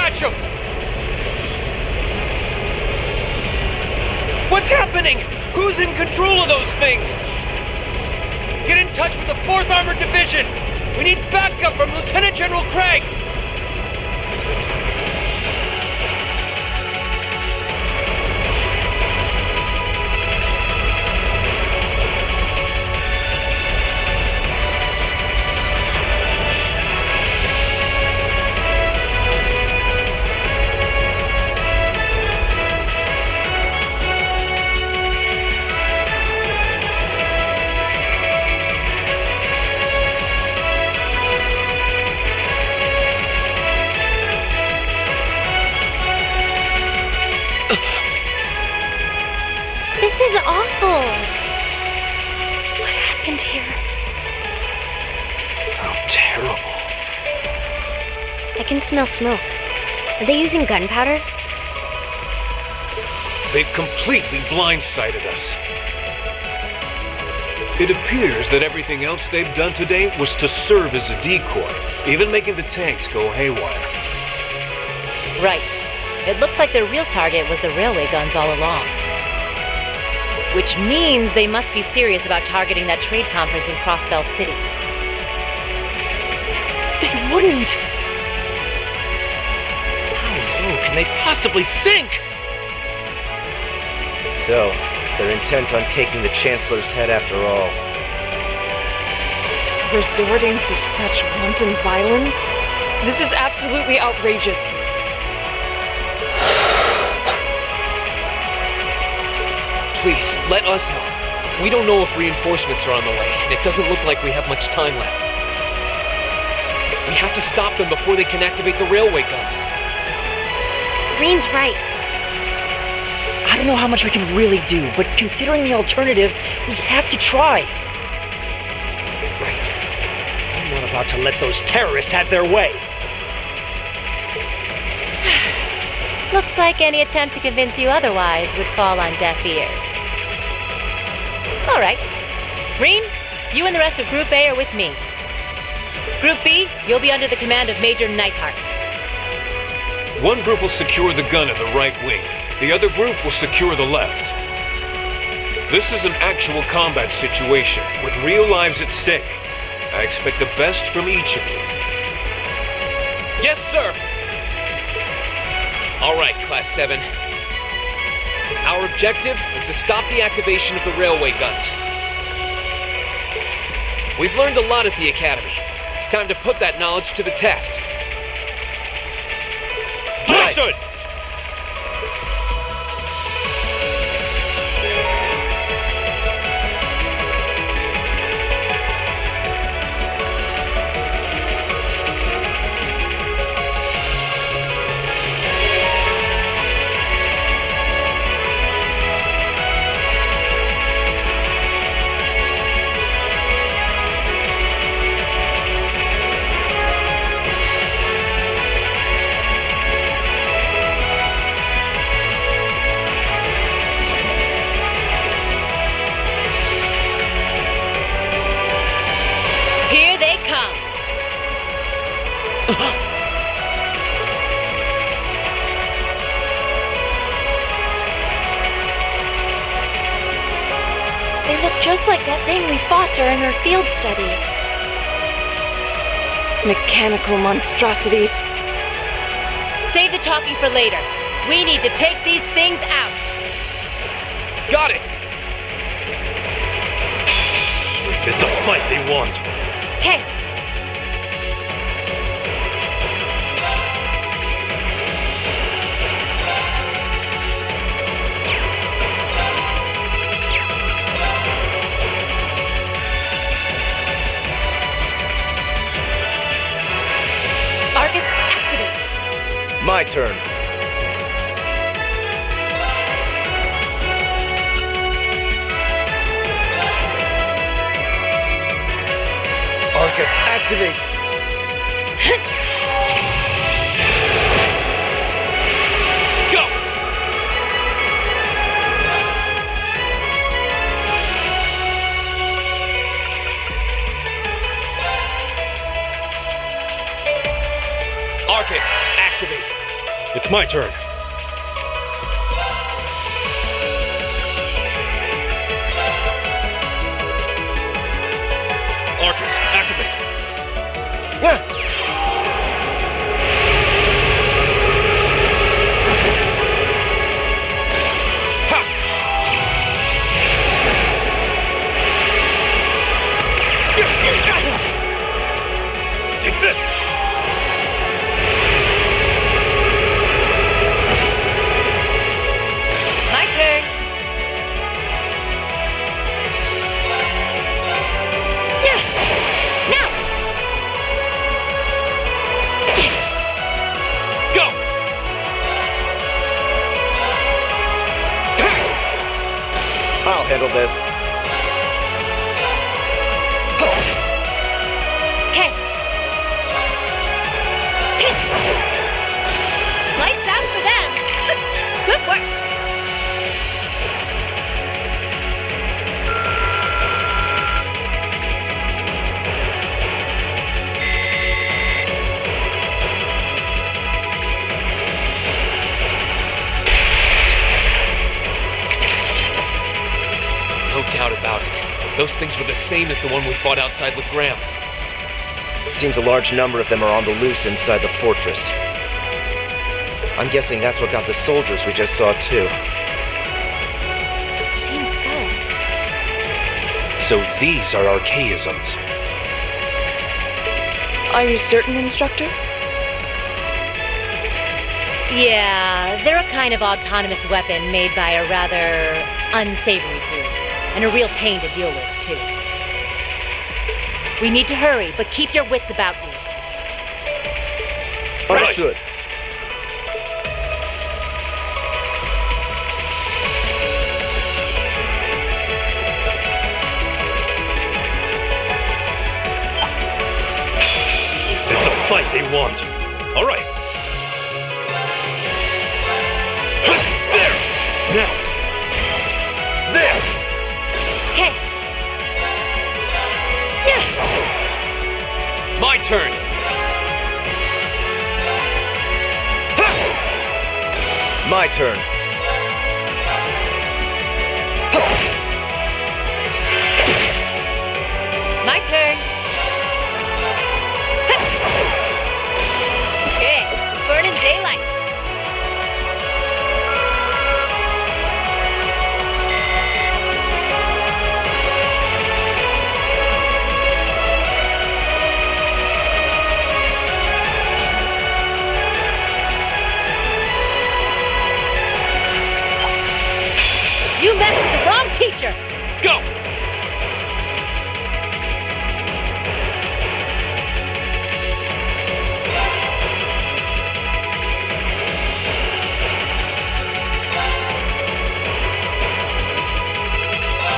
dispatch them! What's happening? Who's in control of those things? Get in touch with the 4th Armored Division! We need backup from Lieutenant General Craig! This is awful. What happened here? How terrible. I can smell smoke. Are they using gunpowder? They've completely blindsided us. It appears that everything else they've done today was to serve as a decoy, even making the tanks go haywire. Right. It looks like their real target was the railway guns all along. Which means they must be serious about targeting that trade conference in Crossbell City. They wouldn't! How low can they possibly sink? So, they're intent on taking the Chancellor's head after all. Resorting to such wanton violence? This is absolutely outrageous. Please, let us help. We don't know if reinforcements are on the way, and it doesn't look like we have much time left. We have to stop them before they can activate the railway guns. Green's right. I don't know how much we can really do, but considering the alternative, we have to try. Right. I'm not about to let those terrorists have their way. Looks like any attempt to convince you otherwise would fall on deaf ears. All right. Green, you and the rest of Group A are with me. Group B, you'll be under the command of Major Neidhart. One group will secure the gun in the right wing. The other group will secure the left. This is an actual combat situation, with real lives at stake. I expect the best from each of you. Yes, sir! All right, Class 7. Our objective is to stop the activation of the railway guns. We've learned a lot at the Academy. It's time to put that knowledge to the test. Understood! Here they come. They look just like that thing we fought during our field study. Mechanical monstrosities. Save the talking for later. We need to take these things out. Got it! If it's a fight they want. Okay. Argus, activate. My turn. Arcus, activate! Go! Arcus, activate! It's my turn. Arcus, activate. Take this! My turn. Now! Go! I'll handle this. Okay. Lights out for them. Good work. No doubt about it. Those things were the same as the one we fought outside Garmr. It seems a large number of them are on the loose inside the fortress. I'm guessing that's what got the soldiers we just saw too. Seems so. So these are archaisms. Are you certain, Instructor? Yeah, they're a kind of autonomous weapon made by a rather unsavory group. And a real pain to deal with, too. We need to hurry, but keep your wits about you. Understood. It's a fight they want. All right. There! Now! There! Okay. My turn! My turn. My turn. Okay, burning daylight. You messed with the wrong teacher. Go!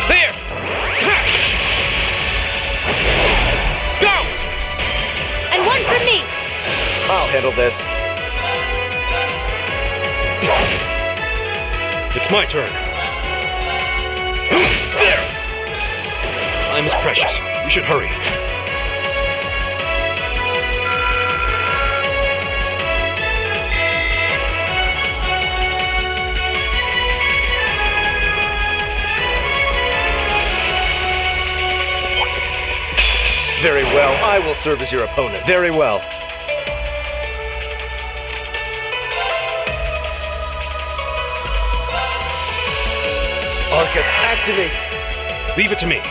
There! Go! And one for me. I'll handle this. It's my turn. There! Time is precious. We should hurry. Very well. I will serve as your opponent. Very well. Arcus, activate! Leave it to me.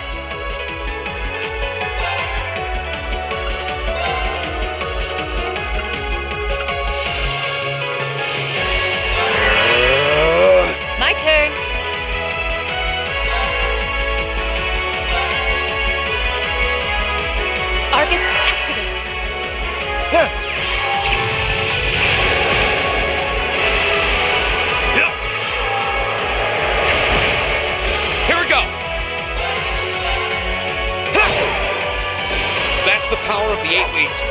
My turn. Arcus, activate. Yeah. Here we go. That's the power of the 8 leaves.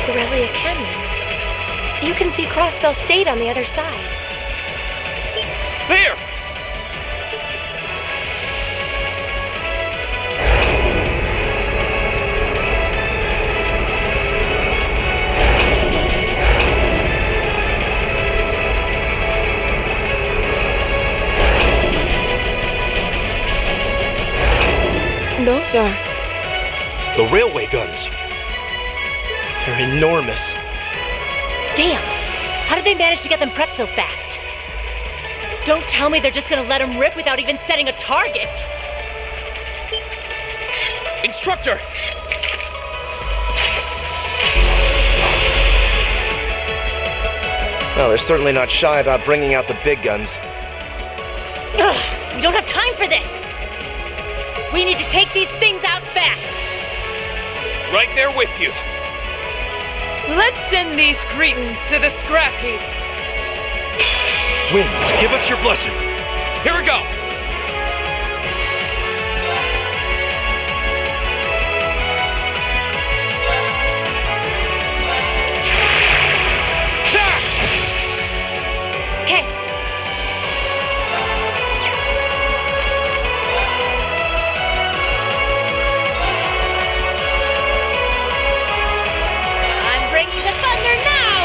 Ugarellia Canyon. You can see Crossbell State on the other side. There! Those are... The railway guns. They're enormous. Damn! How did they manage to get them prepped so fast? Don't tell me they're just gonna let them rip without even setting a target! Instructor! Well, they're certainly not shy about bringing out the big guns. Ugh! We don't have time for this! We need to take these things out fast! Right there with you. Let's send these cretins to the scrap heap. Winds, give us your blessing. Here we go. Okay. I'm bringing the thunder now!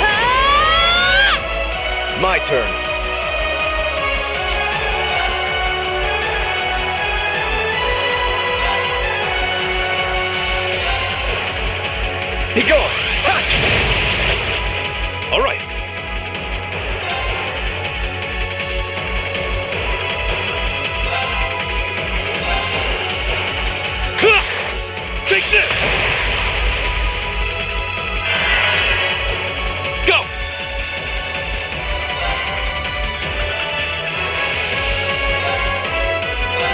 Ah! My turn. Be gone! Ha! All right. Ha! Take this! Go!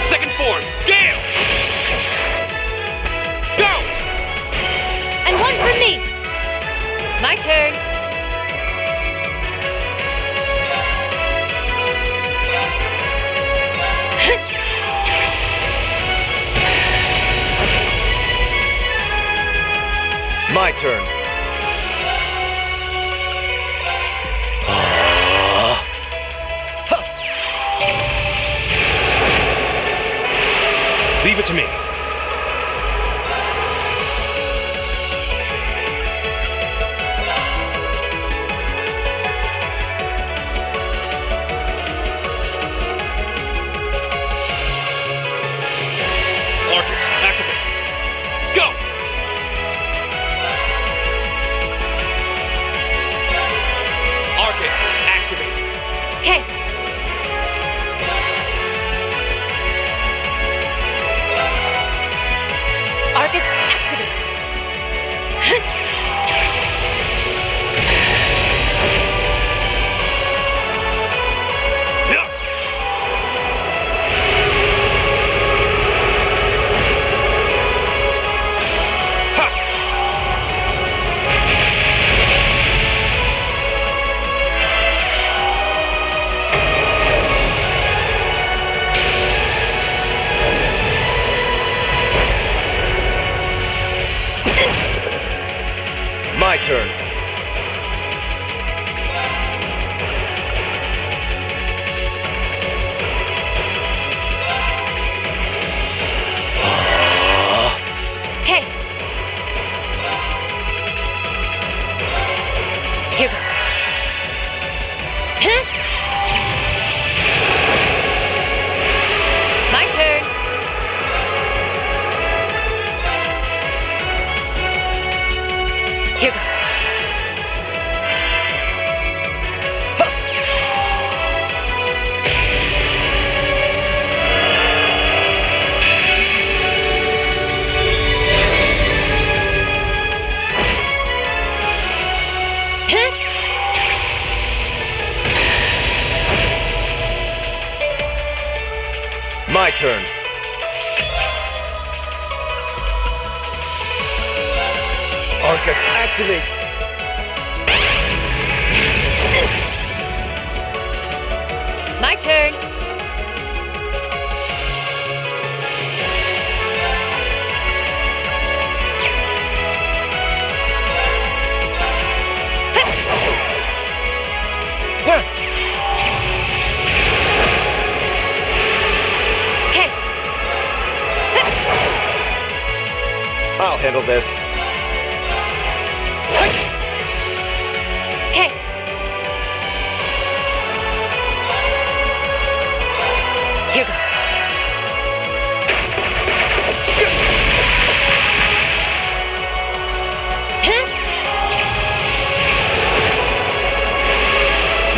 Second form, Gale! Go! And one for me! My turn. My turn. Leave it to me. Arcus, activate. Go! Arcus, activate. Okay. Arcus, activate. Yeah. Ha! My turn. Okay. Here goes. Huh? My turn. Here goes. Huh? My turn. Arcus, activate. My turn. handle this. Okay. Here goes.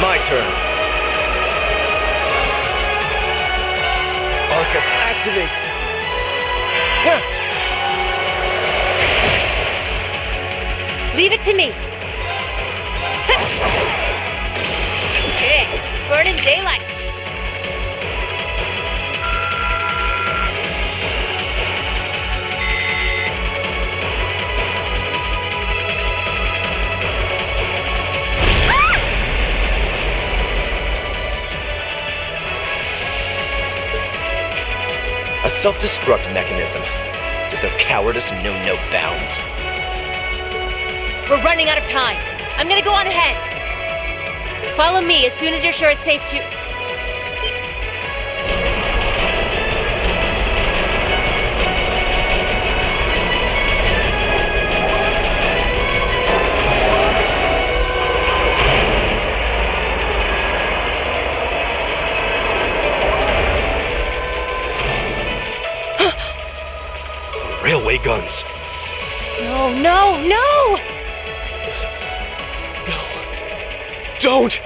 My turn. Arcus, activate. Leave it to me. Okay. Burn in daylight. A self-destruct mechanism. Does their cowardice know no bounds? We're running out of time. I'm gonna go on ahead. Follow me as soon as you're sure it's safe to... Railway guns. No, no, no! Don't!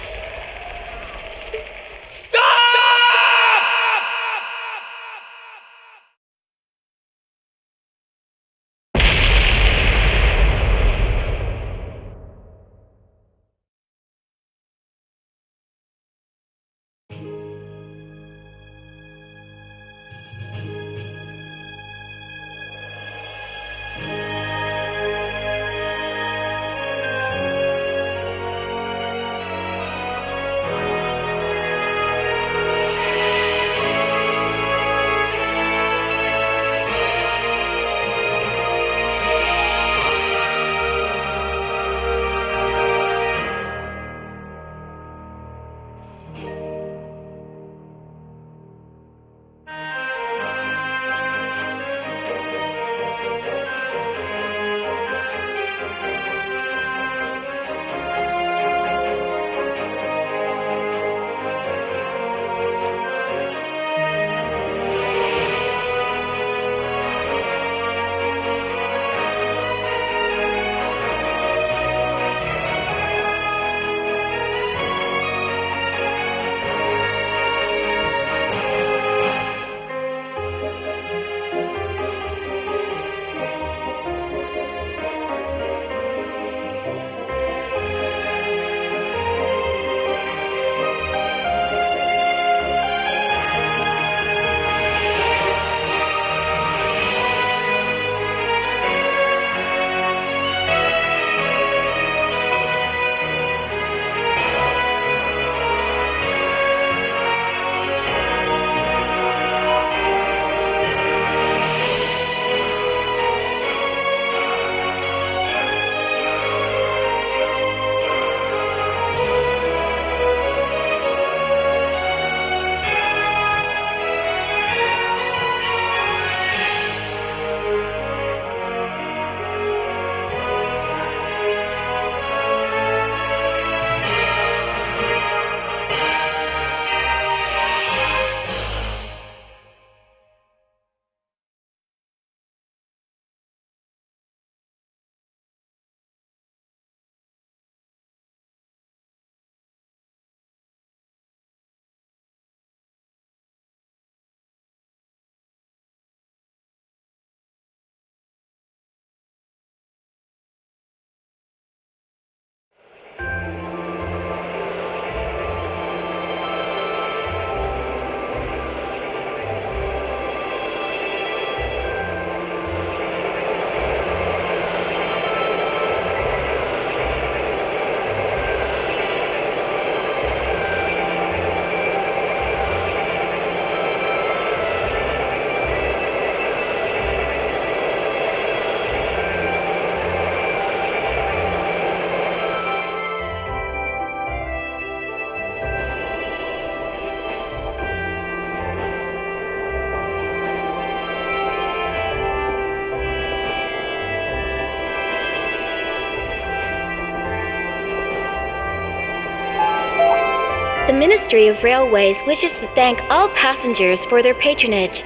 The Ministry of Railways wishes to thank all passengers for their patronage.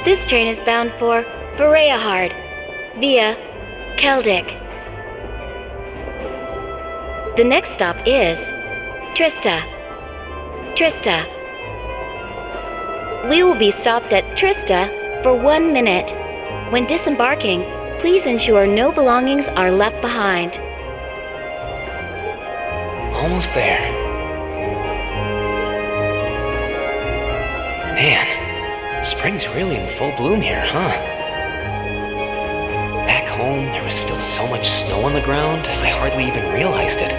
This train is bound for Bereahard via Keldik. The next stop is Trista. Trista. We will be stopped at Trista for 1 minute. When disembarking, please ensure no belongings are left behind. Almost there. Man, spring's really in full bloom here, huh? Back home, there was still so much snow on the ground, I hardly even realized it.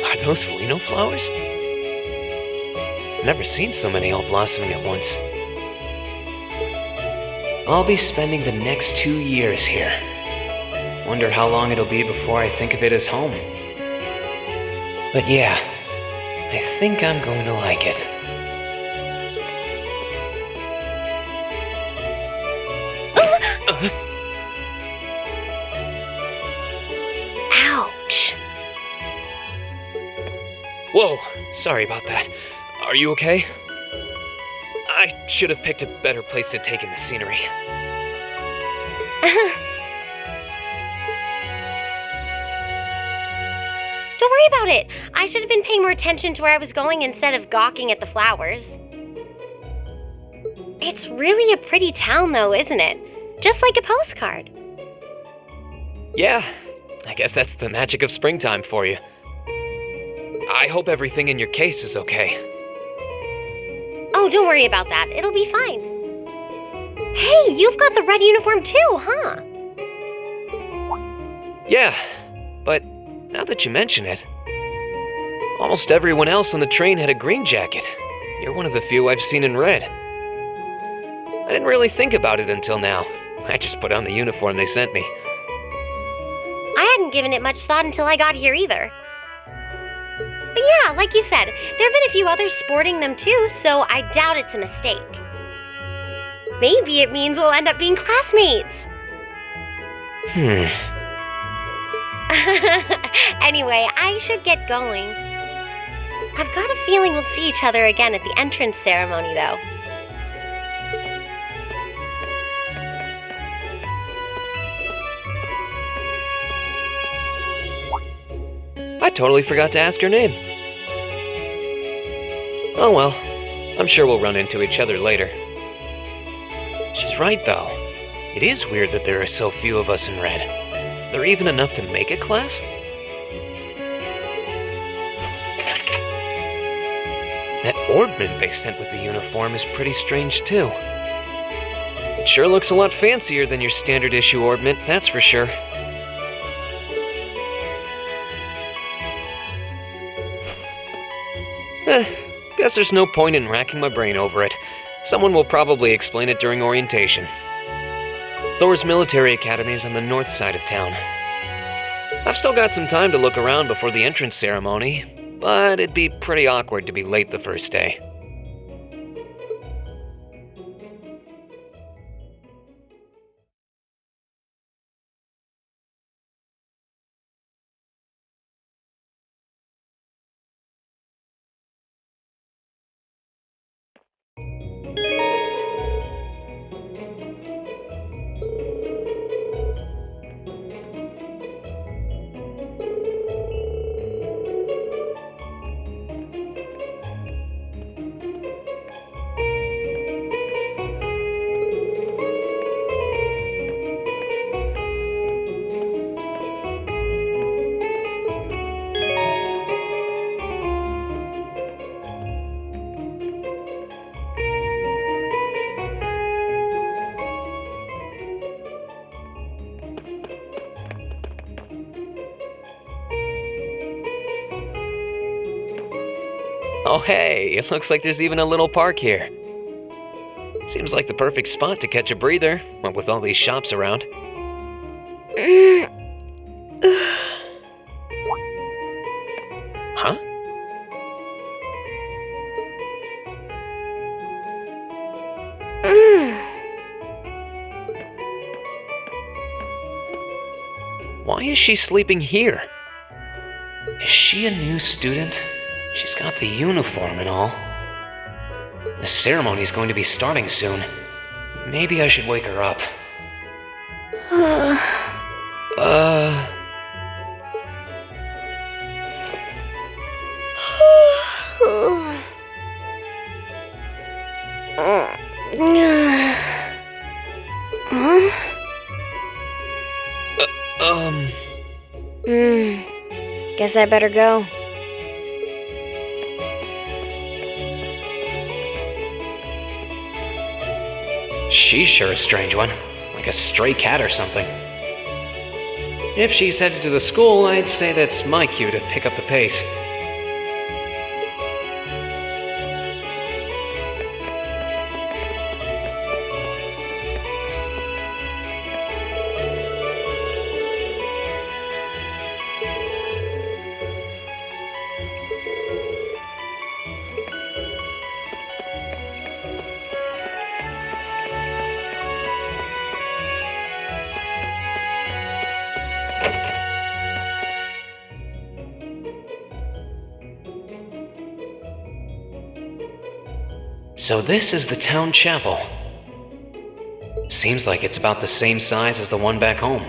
Are those Lino flowers? Never seen so many all blossoming at once. I'll be spending the next 2 years here. Wonder how long it'll be before I think of it as home. But yeah, I think I'm going to like it. Ouch. Whoa, sorry about that. Are you okay? I should have picked a better place to take in the scenery. Don't worry about it. I should have been paying more attention to where I was going instead of gawking at the flowers. It's really a pretty town, though, isn't it? Just like a postcard. Yeah, I guess that's the magic of springtime for you. I hope everything in your case is okay. Oh, don't worry about that. It'll be fine. Hey, you've got the red uniform too, huh? Yeah, but now that you mention it, almost everyone else on the train had a green jacket. You're one of the few I've seen in red. I didn't really think about it until now. I just put on the uniform they sent me. I hadn't given it much thought until I got here either. But yeah, like you said, there have been a few others sporting them too, so I doubt it's a mistake. Maybe it means we'll end up being classmates. Anyway, I should get going. I've got a feeling we'll see each other again at the entrance ceremony, though. I totally forgot to ask her name. Oh well, I'm sure we'll run into each other later. She's right though. It is weird that there are so few of us in red. There are even enough to make a class? That orbment they sent with the uniform is pretty strange too. It sure looks a lot fancier than your standard issue orbment, that's for sure. Guess there's no point in racking my brain over it. Someone will probably explain it during orientation. Thors Military Academy is on the north side of town. I've still got some time to look around before the entrance ceremony, but it'd be pretty awkward to be late the first day. Oh hey, it looks like there's even a little park here. Seems like the perfect spot to catch a breather, what with all these shops around. Huh? Why is she sleeping here? Is she a new student? She's got the uniform and all. The ceremony's going to be starting soon. Maybe I should wake her up. Guess I better go. She's sure a strange one, like a stray cat or something. If she's headed to the school, I'd say that's my cue to pick up the pace. So this is the town chapel. Seems like it's about the same size as the one back home.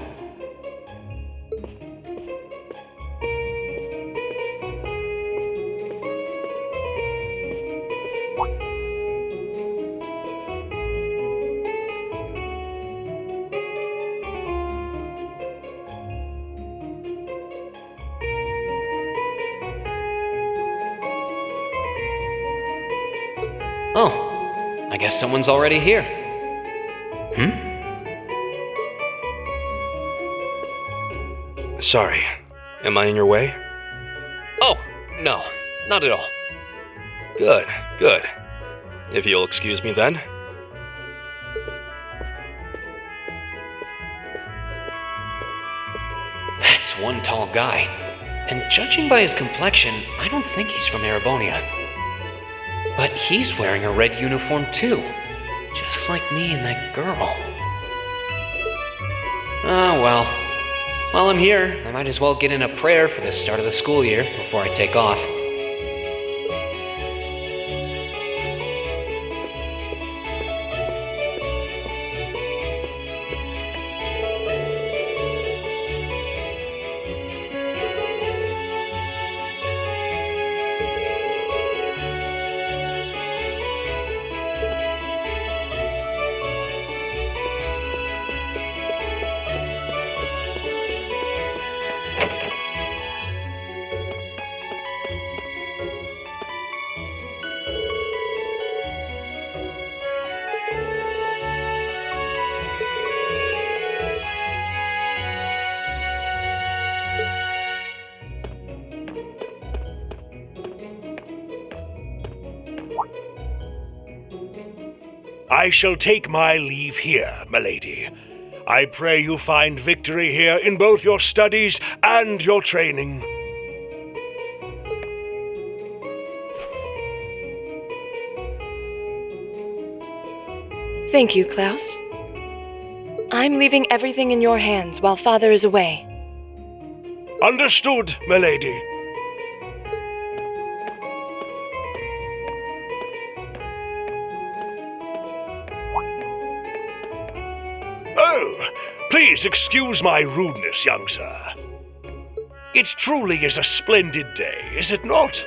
Oh, I guess someone's already here. Sorry, am I in your way? Oh, no, not at all. Good, good. If you'll excuse me then. That's one tall guy. And judging by his complexion, I don't think he's from Erebonia. But he's wearing a red uniform too, just like me and that girl. Oh well. While I'm here, I might as well get in a prayer for the start of the school year before I take off. I shall take my leave here, milady. I pray you find victory here in both your studies and your training. Thank you, Klaus. I'm leaving everything in your hands while Father is away. Understood, milady. Oh, please excuse my rudeness, young sir. It truly is a splendid day, is it not?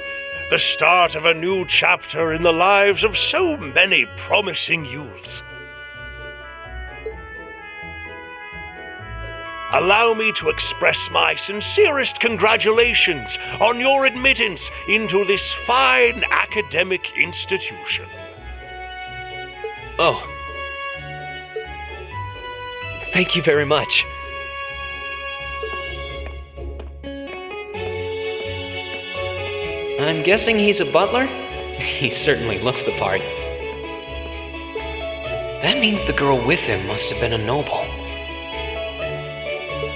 The start of a new chapter in the lives of so many promising youths. Allow me to express my sincerest congratulations on your admittance into this fine academic institution. Oh. Thank you very much. I'm guessing he's a butler? He certainly looks the part. That means the girl with him must have been a noble.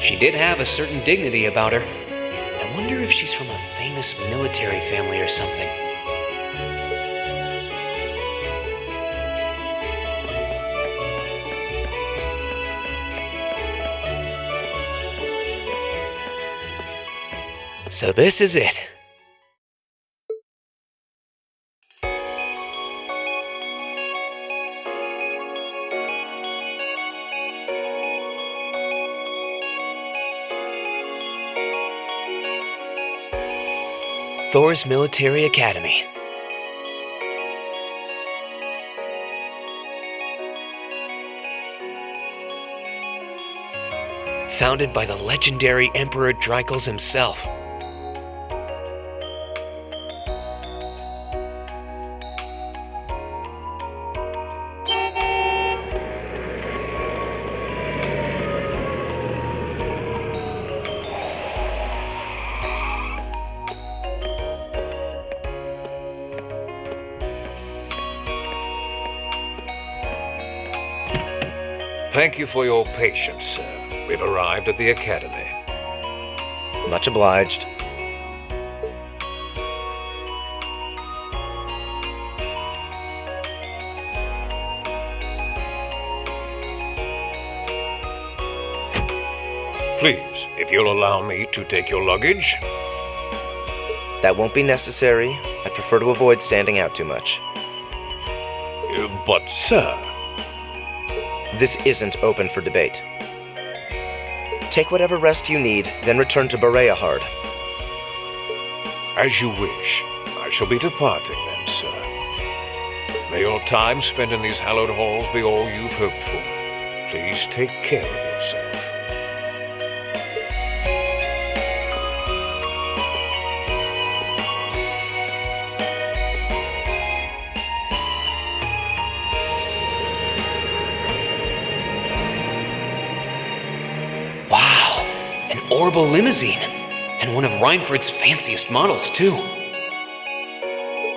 She did have a certain dignity about her. I wonder if she's from a famous military family or something. So this is it. Thors Military Academy. Founded by the legendary Emperor Dreikels himself. Thank you for your patience, sir. We've arrived at the academy. Much obliged. Please, if you'll allow me to take your luggage. That won't be necessary. I prefer to avoid standing out too much. But, sir... This isn't open for debate. Take whatever rest you need, then return to Bereahard. As you wish. I shall be departing then, sir. May your time spent in these hallowed halls be all you've hoped for. Please take care of yourself. Wow, an orbital limousine, and one of Reinford's fanciest models, too.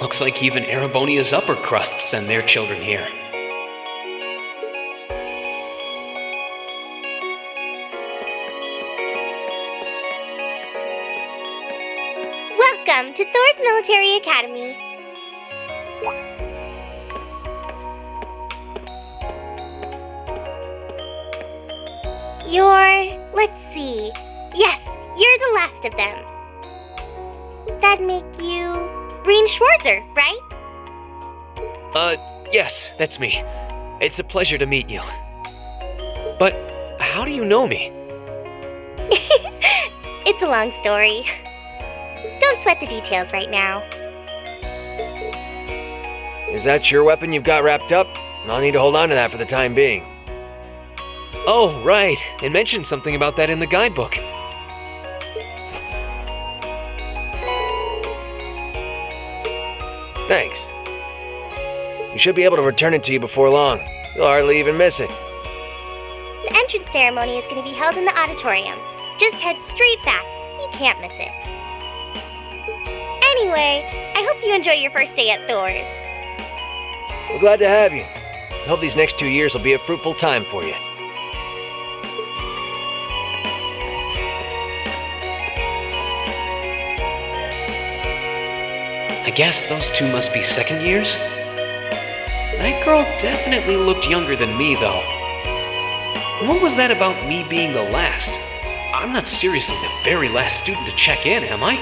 Looks like even Erebonia's upper crust send their children here. Welcome to Thors Military Academy. Let's see. Yes, you're the last of them. That'd make you Breen Schwarzer, right? Yes, that's me. It's a pleasure to meet you. But how do you know me? It's a long story. Don't sweat the details right now. Is that your weapon you've got wrapped up? I'll need to hold on to that for the time being. Oh, right. It mentioned something about that in the guidebook. Thanks. You should be able to return it to you before long. You'll hardly even miss it. The entrance ceremony is going to be held in the auditorium. Just head straight back. You can't miss it. Anyway, I hope you enjoy your first day at Thors. We're glad to have you. I hope these next 2 years will be a fruitful time for you. I guess those two must be second years? That girl definitely looked younger than me, though. What was that about me being the last? I'm not seriously the very last student to check in, am I?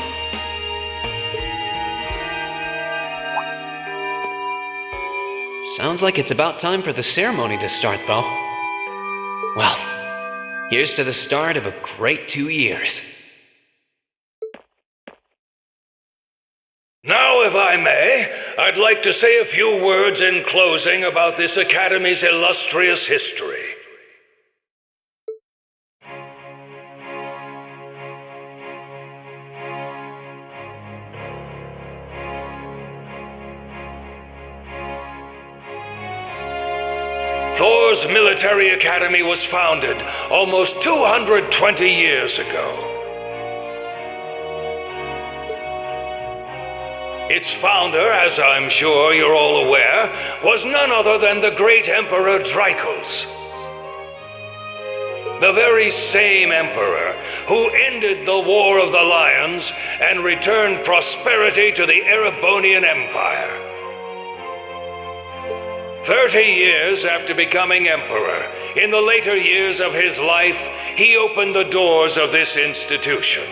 Sounds like it's about time for the ceremony to start, though. Well, here's to the start of a great 2 years. Now, if I may, I'd like to say a few words in closing about this Academy's illustrious history. Thors Military Academy was founded almost 220 years ago. Its founder, as I'm sure you're all aware, was none other than the great Emperor Drykos. The very same emperor who ended the War of the Lions and returned prosperity to the Erebonian Empire. 30 years after becoming emperor, in the later years of his life, he opened the doors of this institution.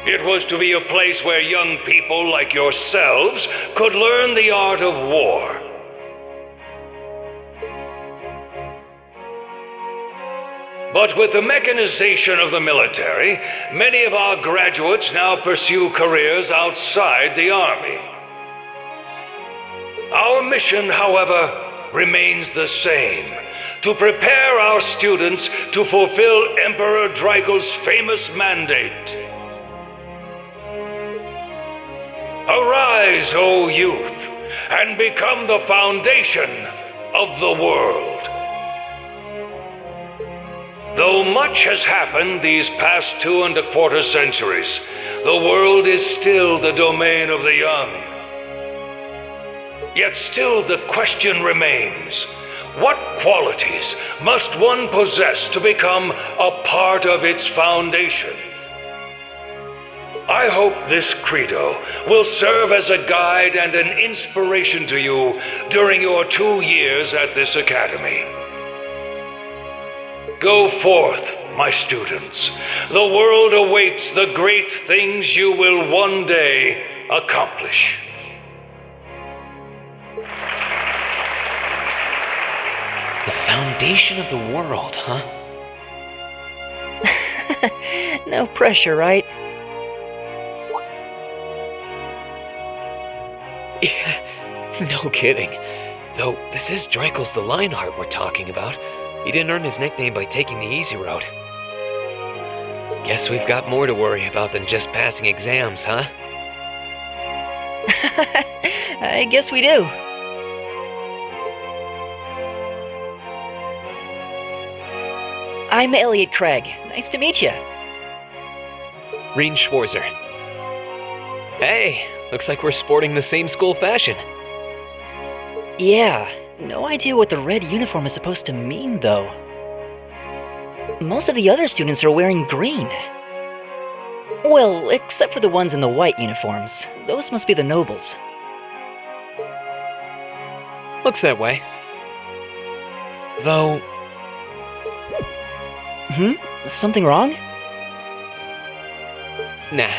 It was to be a place where young people like yourselves could learn the art of war. But with the mechanization of the military, many of our graduates now pursue careers outside the army. Our mission, however, remains the same: to prepare our students to fulfill Emperor Drykos' famous mandate. Arise, O youth, and become the foundation of the world. Though much has happened these past 2¼ centuries, the world is still the domain of the young. Yet still the question remains: what qualities must one possess to become a part of its foundation? I hope this credo will serve as a guide and an inspiration to you during your 2 years at this academy. Go forth, my students. The world awaits the great things you will one day accomplish. The foundation of the world, huh? No pressure, right? Yeah, no kidding. Though this is Drykos the Lionheart we're talking about. He didn't earn his nickname by taking the easy road. Guess we've got more to worry about than just passing exams, huh? I guess we do. I'm Elliot Craig. Nice to meet you. Reen Schwarzer. Hey, looks like we're sporting the same school fashion. Yeah, no idea what the red uniform is supposed to mean, though. Most of the other students are wearing green. Well, except for the ones in the white uniforms. Those must be the nobles. Looks that way. Though... Something wrong? Nah,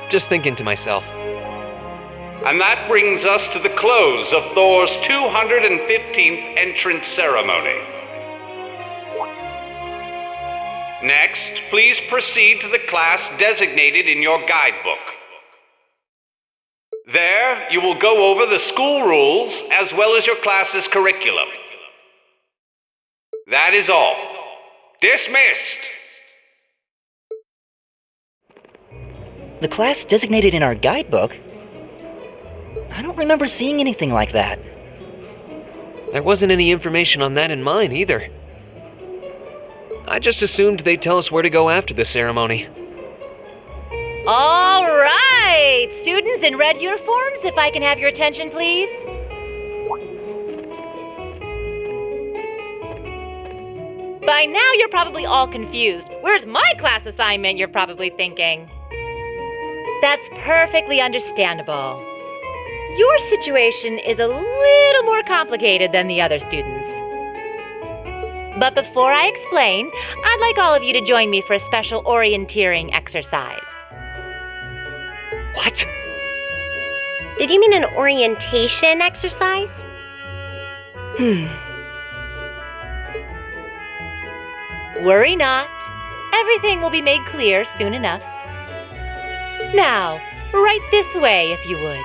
just thinking to myself. And that brings us to the close of Thors' 215th entrance ceremony. Next, please proceed to the class designated in your guidebook. There, you will go over the school rules as well as your class's curriculum. That is all. Dismissed! The class designated in our guidebook? I don't remember seeing anything like that. There wasn't any information on that in mine either. I just assumed they'd tell us where to go after the ceremony. All right! Students in red uniforms, if I can have your attention, please. By now, you're probably all confused. Where's my class assignment, you're probably thinking. That's perfectly understandable. Your situation is a little more complicated than the other students. But before I explain, I'd like all of you to join me for a special orienteering exercise. What? Did you mean an orientation exercise? Worry not. Everything will be made clear soon enough. Now, right this way, if you would.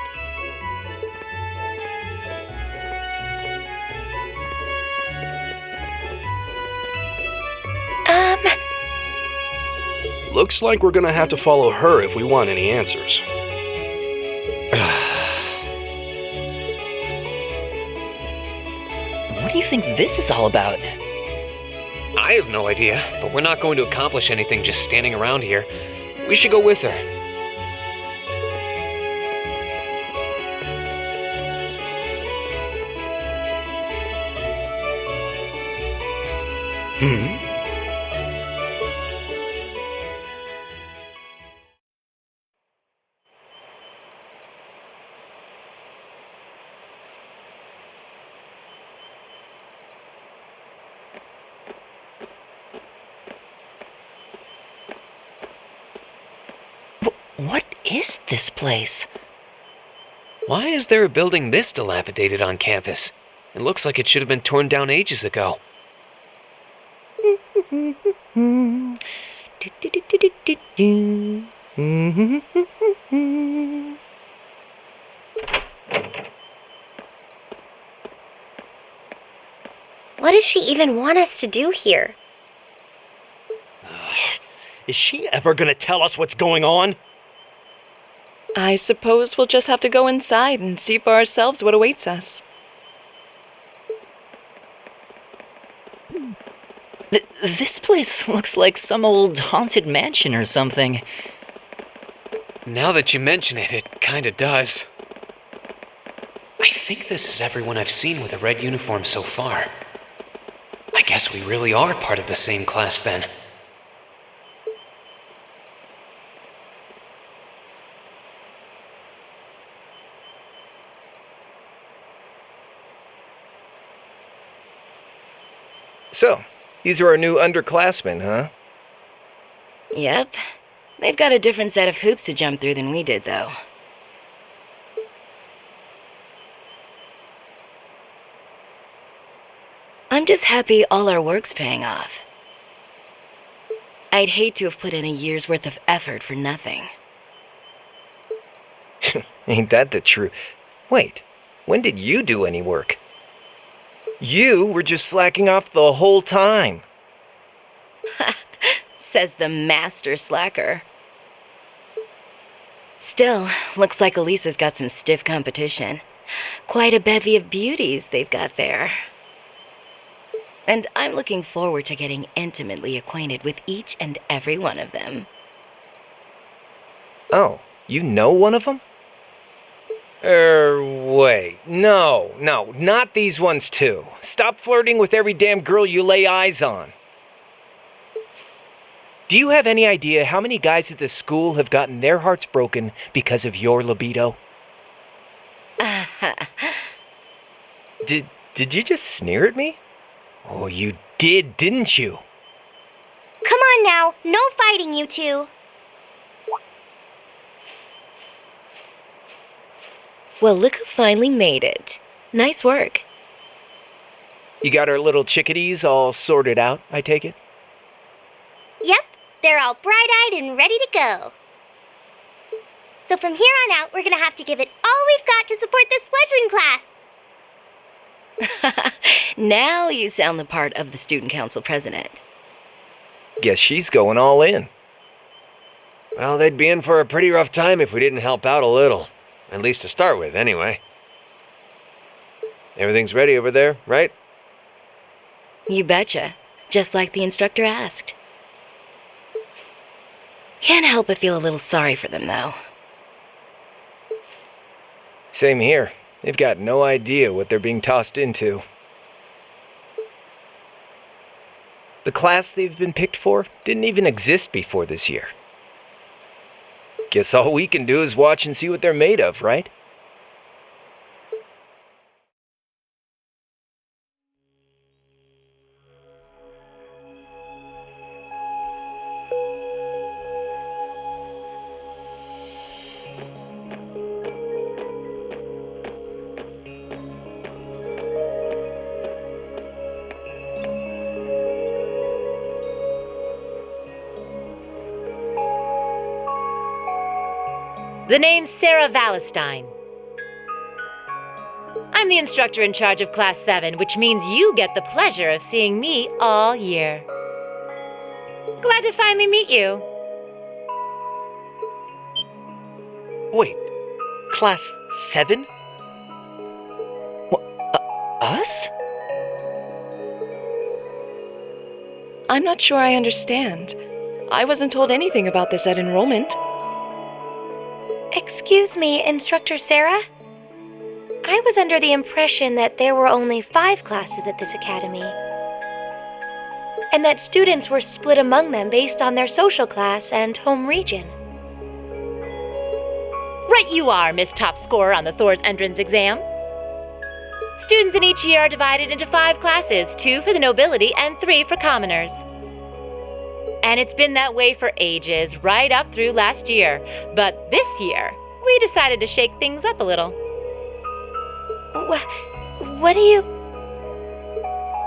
Looks like we're gonna have to follow her if we want any answers. What do you think this is all about? I have no idea, but we're not going to accomplish anything just standing around here. We should go with her. What is this place? Why is there a building this dilapidated on campus? It looks like it should have been torn down ages ago. What does she even want us to do here? Is she ever gonna tell us what's going on? I suppose we'll just have to go inside and see for ourselves what awaits us. This place looks like some old haunted mansion or something. Now that you mention it, it kinda does. I think this is everyone I've seen with a red uniform so far. I guess we really are part of the same class then. So, these are our new underclassmen, huh? Yep. They've got a different set of hoops to jump through than we did, though. I'm just happy all our work's paying off. I'd hate to have put in a year's worth of effort for nothing. Ain't that the truth? Wait, when did you do any work? You were just slacking off the whole time. Says the master slacker. Still, looks like Elisa's got some stiff competition. Quite a bevy of beauties they've got there. And I'm looking forward to getting intimately acquainted with each and every one of them. Oh, you know one of them? Wait. No, not these ones too. Stop flirting with every damn girl you lay eyes on. Do you have any idea how many guys at this school have gotten their hearts broken because of your libido? Did you just sneer at me? Oh, you did, didn't you? Come on now, no fighting, you two. Well, look who finally made it. Nice work. You got our little chickadees all sorted out, I take it? Yep, they're all bright-eyed and ready to go. So from here on out, we're gonna have to give it all we've got to support this fledgling class. Now you sound the part of the student council president. Guess she's going all in. Well, they'd be in for a pretty rough time if we didn't help out a little. At least to start with, anyway. Everything's ready over there, right? You betcha. Just like the instructor asked. Can't help but feel a little sorry for them, though. Same here. They've got no idea what they're being tossed into. The class they've been picked for didn't even exist before this year. Guess all we can do is watch and see what they're made of, right? The name's Sarah Valestine. I'm the instructor in charge of Class 7, which means you get the pleasure of seeing me all year. Glad to finally meet you. Wait, Class 7? Us? I'm not sure I understand. I wasn't told anything about this at enrollment. Excuse me, Instructor Sarah? I was under the impression that there were only 5 classes at this academy, and that students were split among them based on their social class and home region. Right you are, Miss Top Scorer on the Thors entrance exam. Students in each year are divided into 5 classes, 2 for the nobility and 3 for commoners. And it's been that way for ages, right up through last year. But this year, we decided to shake things up a little. What do you...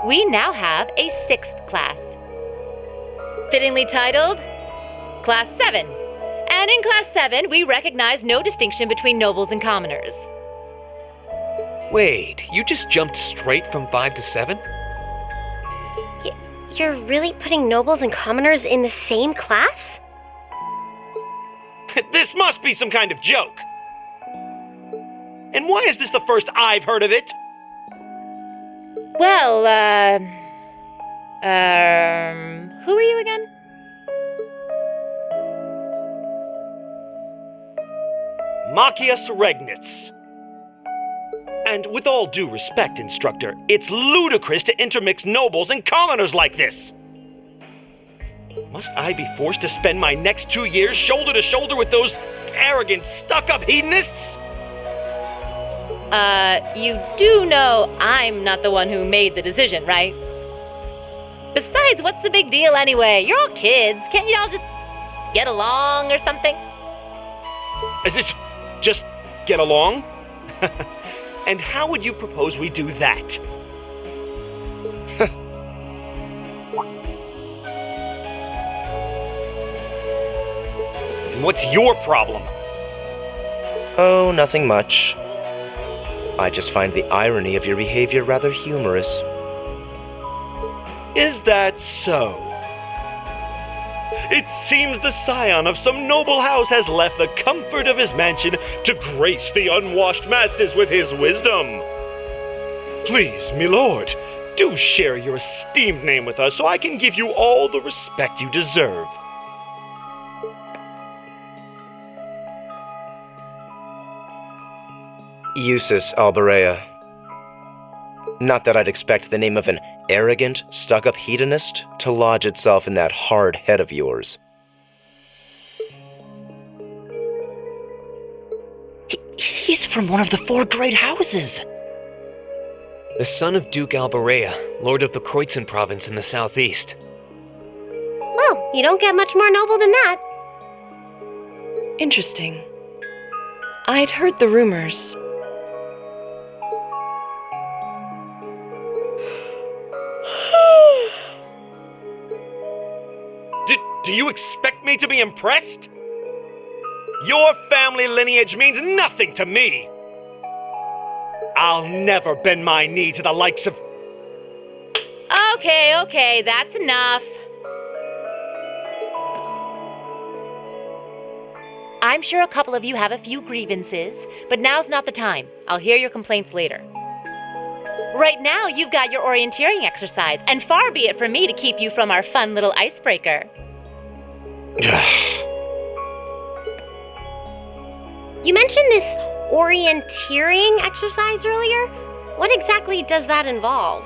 We now have a 6th class. Fittingly titled, Class 7. And in Class 7, we recognize no distinction between nobles and commoners. Wait, you just jumped straight from 5 to 7? You're really putting nobles and commoners in the same class? This must be some kind of joke. And why is this the first I've heard of it? Well, who are you again? Machias Regnitz. And with all due respect, Instructor, it's ludicrous to intermix nobles and commoners like this. Must I be forced to spend my next 2 years shoulder to shoulder with those arrogant, stuck-up hedonists? You do know I'm not the one who made the decision, right? Besides, what's the big deal anyway? You're all kids. Can't you all just get along or something? Just get along? And how would you propose we do that? And what's your problem? Oh, nothing much. I just find the irony of your behavior rather humorous. Is that so? It seems the scion of some noble house has left the comfort of his mansion to grace the unwashed masses with his wisdom. Please, milord, do share your esteemed name with us so I can give you all the respect you deserve. Eustace Alberea. Not that I'd expect the name of an arrogant, stuck-up hedonist to lodge itself in that hard head of yours. He's from one of the 4 great houses. The son of Duke Alberea, Lord of the Kreutzen province in the southeast. Well, you don't get much more noble than that. Interesting. I'd heard the rumors. Do you expect me to be impressed? Your family lineage means nothing to me. I'll never bend my knee to the likes of... Okay, that's enough. I'm sure a couple of you have a few grievances, but now's not the time. I'll hear your complaints later. Right now, you've got your orienteering exercise, and far be it from me to keep you from our fun little icebreaker. You mentioned this orienteering exercise earlier. What exactly does that involve?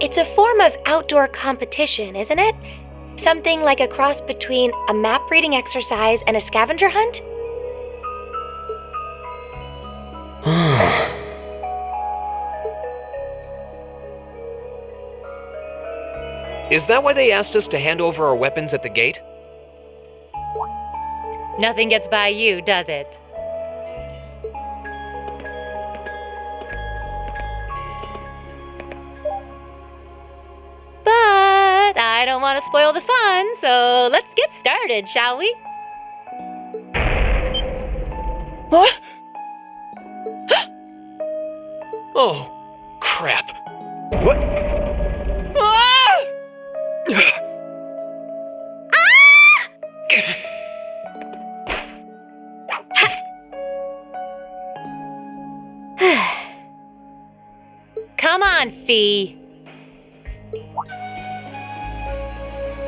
It's a form of outdoor competition, isn't it? Something like a cross between a map-reading exercise and a scavenger hunt? Is that why they asked us to hand over our weapons at the gate? Nothing gets by you, does it? But I don't want to spoil the fun, so let's get started, shall we? What? Oh, crap. What? Come on, Fee.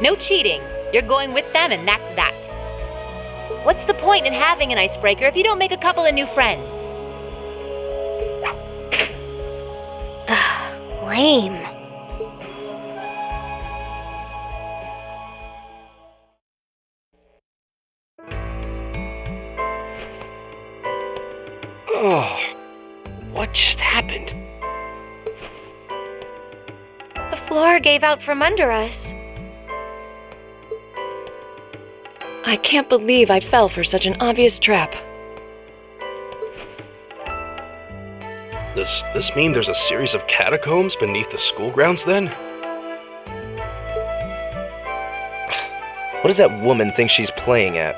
No cheating. You're going with them, and that's that. What's the point in having an icebreaker if you don't make a couple of new friends? Lame. Oh, what just happened? The floor gave out from under us. I can't believe I fell for such an obvious trap. Does this mean there's a series of catacombs beneath the school grounds then? What does that woman think she's playing at?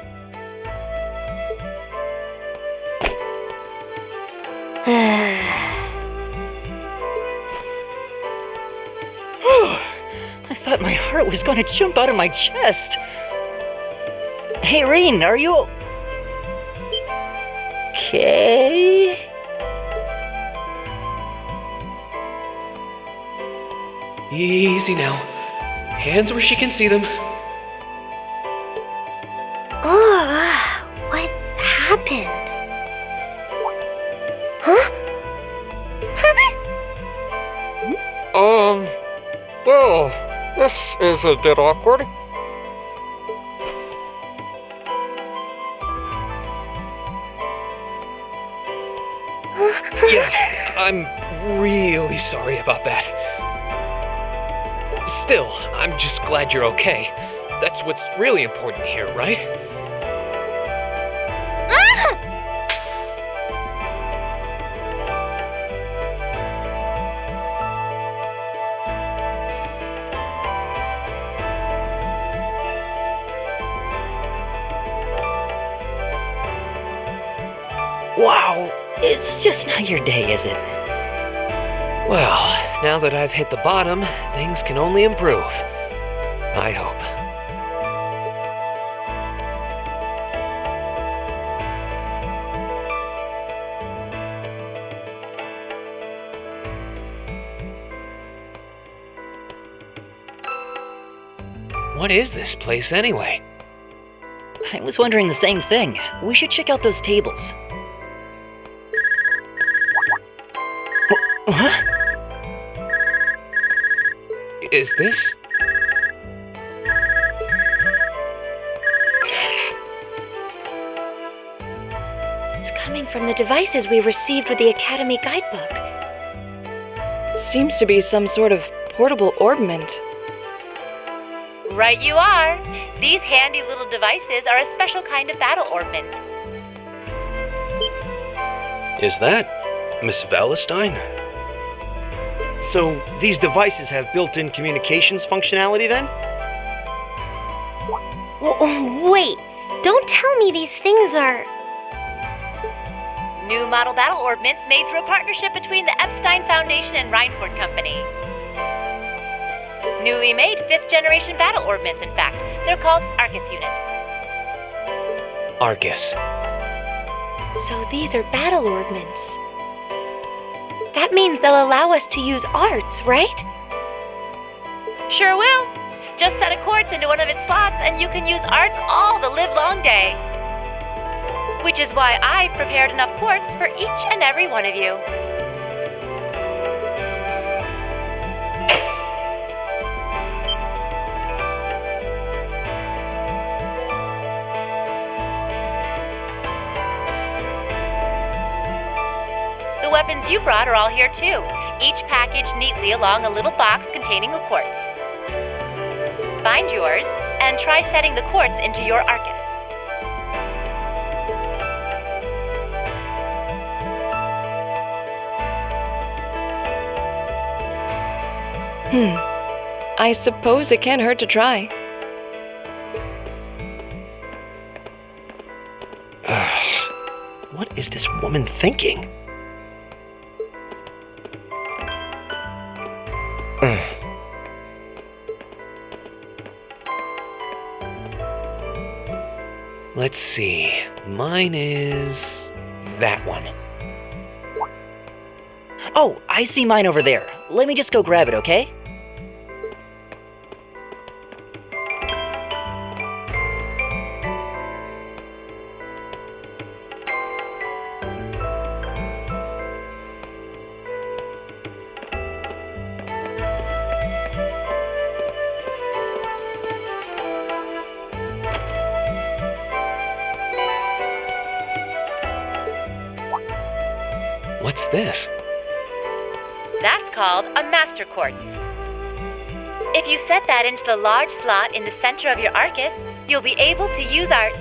I thought my heart was going to jump out of my chest. Hey, Reen, are you okay? Easy now. Hands where she can see them. What happened? Huh? Well, this is a bit awkward. Yeah, I'm really sorry about that. Still, I'm just glad you're okay. That's what's really important here, right? Wow, it's just not your day, is it? Well, now that I've hit the bottom, things can only improve. I hope. What is this place anyway? I was wondering the same thing. We should check out those tables. Huh? Is this? It's coming from the devices we received with the Academy guidebook. Seems to be some sort of portable orbment. Right you are. These handy little devices are a special kind of battle orbment. Is that Miss Valentine? So, these devices have built-in communications functionality then? Wait, don't tell me these things are... New model battle orbments made through a partnership between the Epstein Foundation and Reinford Company. Newly made 5th generation battle orbments, in fact. They're called Arcus units. Arcus. So these are battle orbments. That means they'll allow us to use arts, right? Sure will. Just set a quartz into one of its slots and you can use arts all the livelong day. Which is why I've prepared enough quartz for each and every one of you. weapons you brought are all here too, each packaged neatly along a little box containing a quartz. Find yours, and try setting the quartz into your Arcus. I suppose it can't hurt to try. What is this woman thinking? Let's see. Mine is that one. Oh, I see mine over there. Let me just go grab it, okay? What's this? That's called a master quartz. If you set that into the large slot in the center of your Arcus, you'll be able to use arts.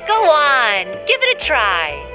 Go on, give it a try.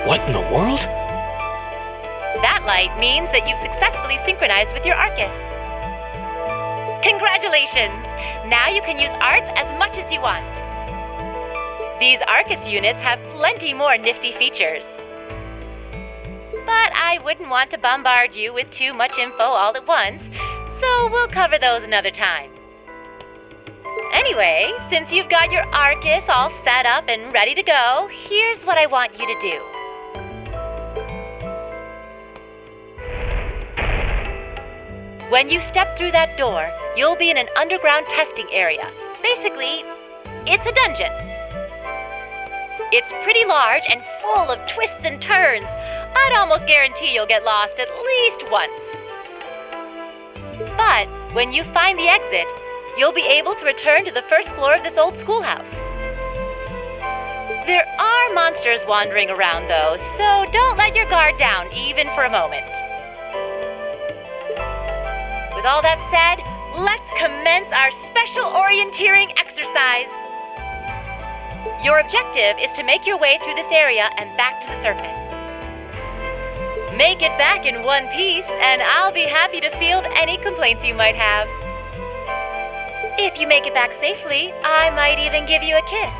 What in the world? That light means that you've successfully synchronized with your Arcus. Congratulations! Now you can use arts as much as you want. These Arcus units have plenty more nifty features. But I wouldn't want to bombard you with too much info all at once, so we'll cover those another time. Anyway, since you've got your Arcus all set up and ready to go, here's what I want you to do. When you step through that door, you'll be in an underground testing area. Basically, it's a dungeon. It's pretty large and full of twists and turns. I'd almost guarantee you'll get lost at least once. But when you find the exit, you'll be able to return to the first floor of this old schoolhouse. There are monsters wandering around though, so don't let your guard down even for a moment. With all that said, let's commence our special orienteering exercise. Your objective is to make your way through this area and back to the surface. Make it back in one piece, and I'll be happy to field any complaints you might have. If you make it back safely, I might even give you a kiss.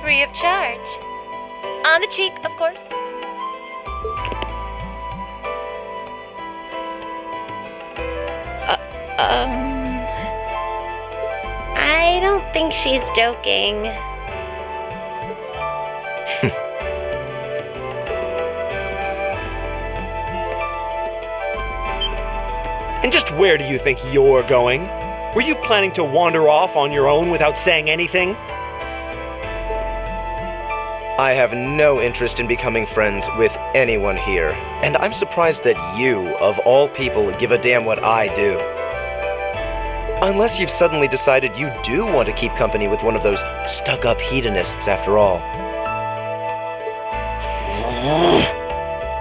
Free of charge. On the cheek, of course. I don't think she's joking. And just where do you think you're going? Were you planning to wander off on your own without saying anything? I have no interest in becoming friends with anyone here, and I'm surprised that you, of all people, give a damn what I do. Unless you've suddenly decided you do want to keep company with one of those stuck-up hedonists after all.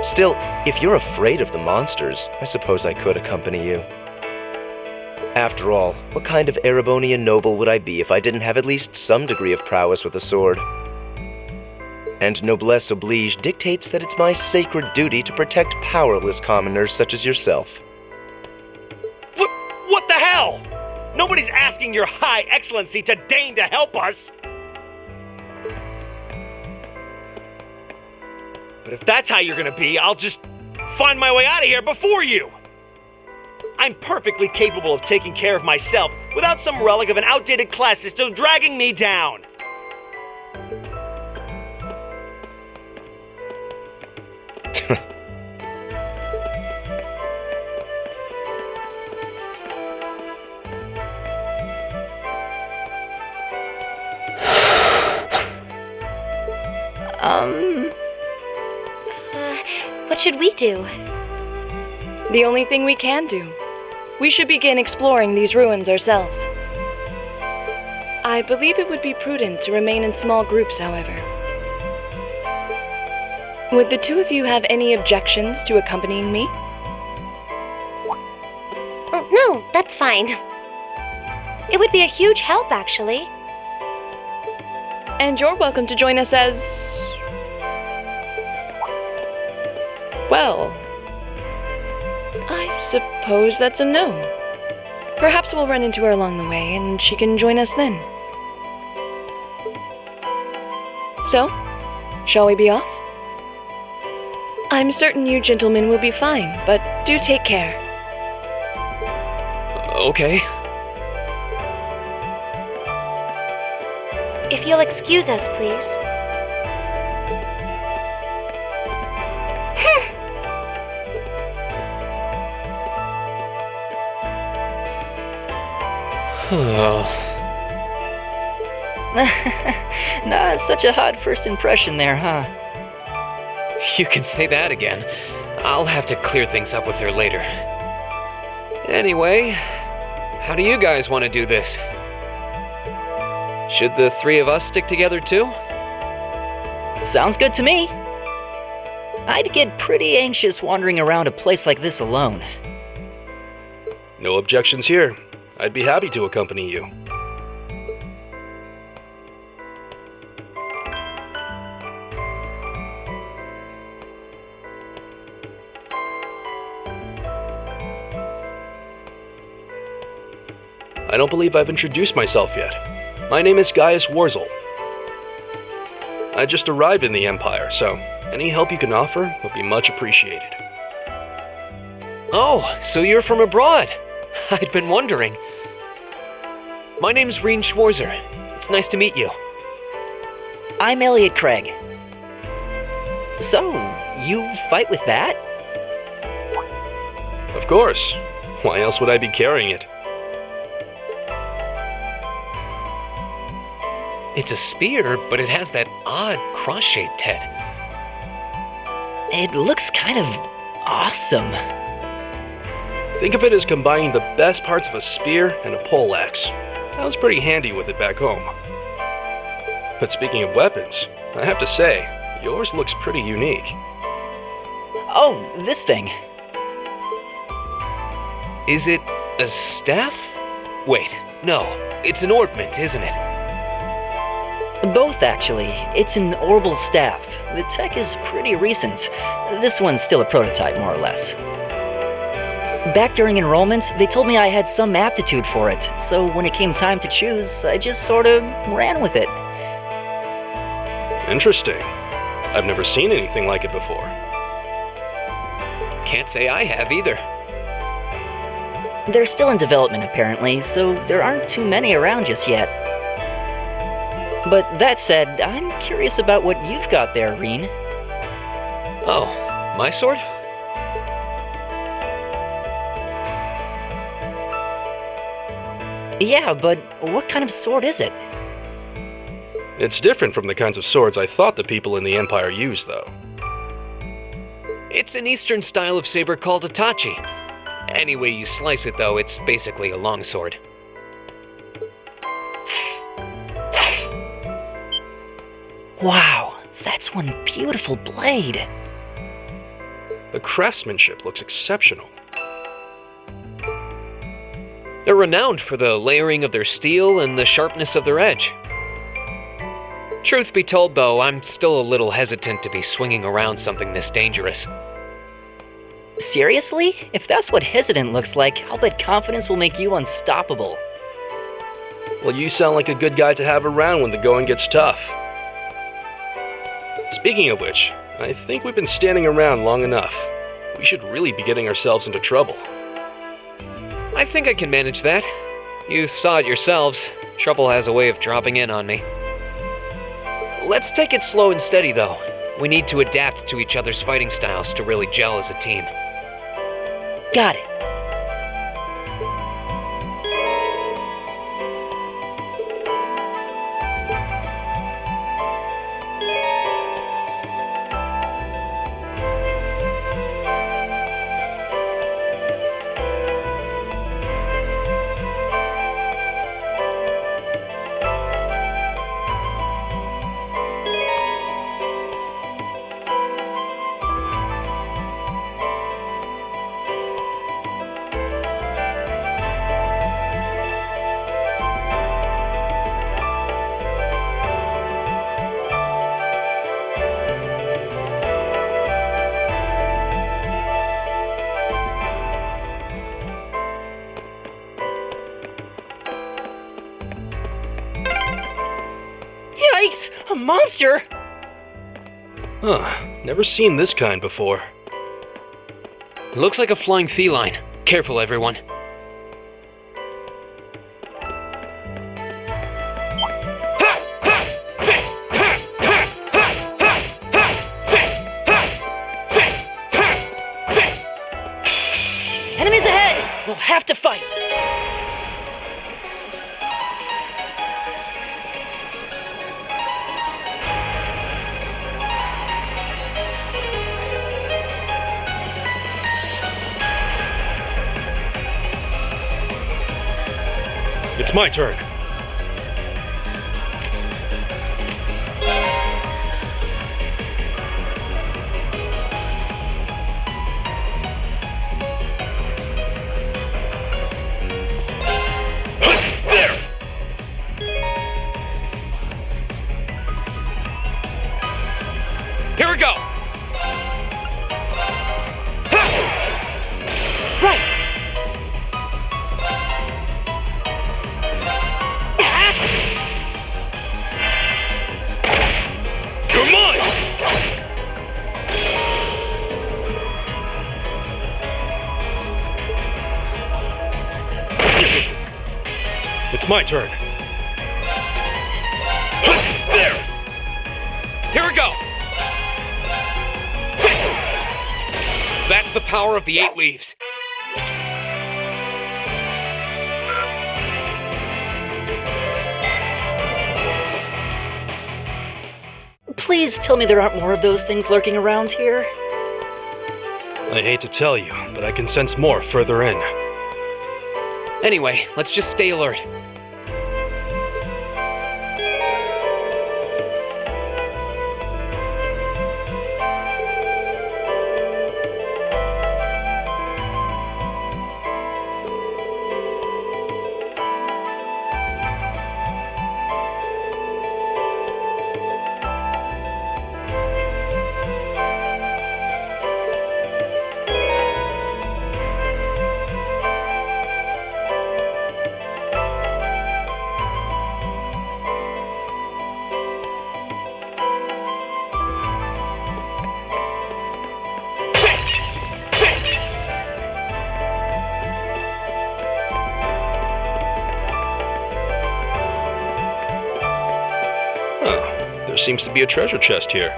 Still, if you're afraid of the monsters, I suppose I could accompany you. After all, what kind of Erebonian noble would I be if I didn't have at least some degree of prowess with a sword? And noblesse oblige dictates that it's my sacred duty to protect powerless commoners such as yourself. What the hell? Nobody's asking your High Excellency to deign to help us! But if that's how you're gonna be, I'll just find my way out of here before you! I'm perfectly capable of taking care of myself without some relic of an outdated class system dragging me down! What should we do? The only thing we can do. We should begin exploring these ruins ourselves. I believe it would be prudent to remain in small groups, however. Would the two of you have any objections to accompanying me? Oh, no, that's fine. It would be a huge help, actually. And you're welcome to join us as... well, I suppose that's a no. Perhaps we'll run into her along the way and she can join us then. So, shall we be off? I'm certain you gentlemen will be fine, but do take care. Okay. If you'll excuse us, please. Not such a hot first impression there, huh? You can say that again. I'll have to clear things up with her later. Anyway, how do you guys want to do this? Should the three of us stick together too? Sounds good to me. I'd get pretty anxious wandering around a place like this alone. No objections here. I'd be happy to accompany you. I don't believe I've introduced myself yet. My name is Gaius Warzel. I just arrived in the Empire, so any help you can offer would be much appreciated. Oh, so you're from abroad. I'd been wondering. My name's Reen Schwarzer. It's nice to meet you. I'm Elliot Craig. So, you fight with that? Of course. Why else would I be carrying it? It's a spear, but it has that odd cross-shaped head. It looks kind of awesome. Think of it as combining the best parts of a spear and a poleaxe. I was pretty handy with it back home. But speaking of weapons, I have to say, yours looks pretty unique. Oh, this thing. Is it a staff? Wait, no, it's an ornament, isn't it? Both, actually. It's an orbital staff. The tech is pretty recent. This one's still a prototype, more or less. Back during enrollment, they told me I had some aptitude for it, so when it came time to choose, I just sort of ran with it. Interesting. I've never seen anything like it before. Can't say I have either. They're still in development, apparently, so there aren't too many around just yet. But that said, I'm curious about what you've got there, Reen. Oh, my sword? Yeah, but what kind of sword is it? It's different from the kinds of swords I thought the people in the Empire used, though. It's an Eastern style of saber called a tachi. Any way you slice it, though, it's basically a longsword. Wow, that's one beautiful blade. The craftsmanship looks exceptional. They're renowned for the layering of their steel and the sharpness of their edge. Truth be told, though, I'm still a little hesitant to be swinging around something this dangerous. Seriously? If that's what hesitant looks like, I'll bet confidence will make you unstoppable. Well, you sound like a good guy to have around when the going gets tough. Speaking of which, I think we've been standing around long enough. We should really be getting ourselves into trouble. I think I can manage that. You saw it yourselves. Trouble has a way of dropping in on me. Let's take it slow and steady, though. We need to adapt to each other's fighting styles to really gel as a team. Got it. Yikes! A monster! Huh, never seen this kind before. Looks like a flying feline. Careful, everyone. Enemies ahead! We'll have to fight! It's my turn. There! Here we go! Right! You're mine! It's my turn. There! Here we go! That's the power of the 8 leaves. Please tell me there aren't more of those things lurking around here. I hate to tell you, but I can sense more further in. Anyway, let's just stay alert. There seems to be a treasure chest here.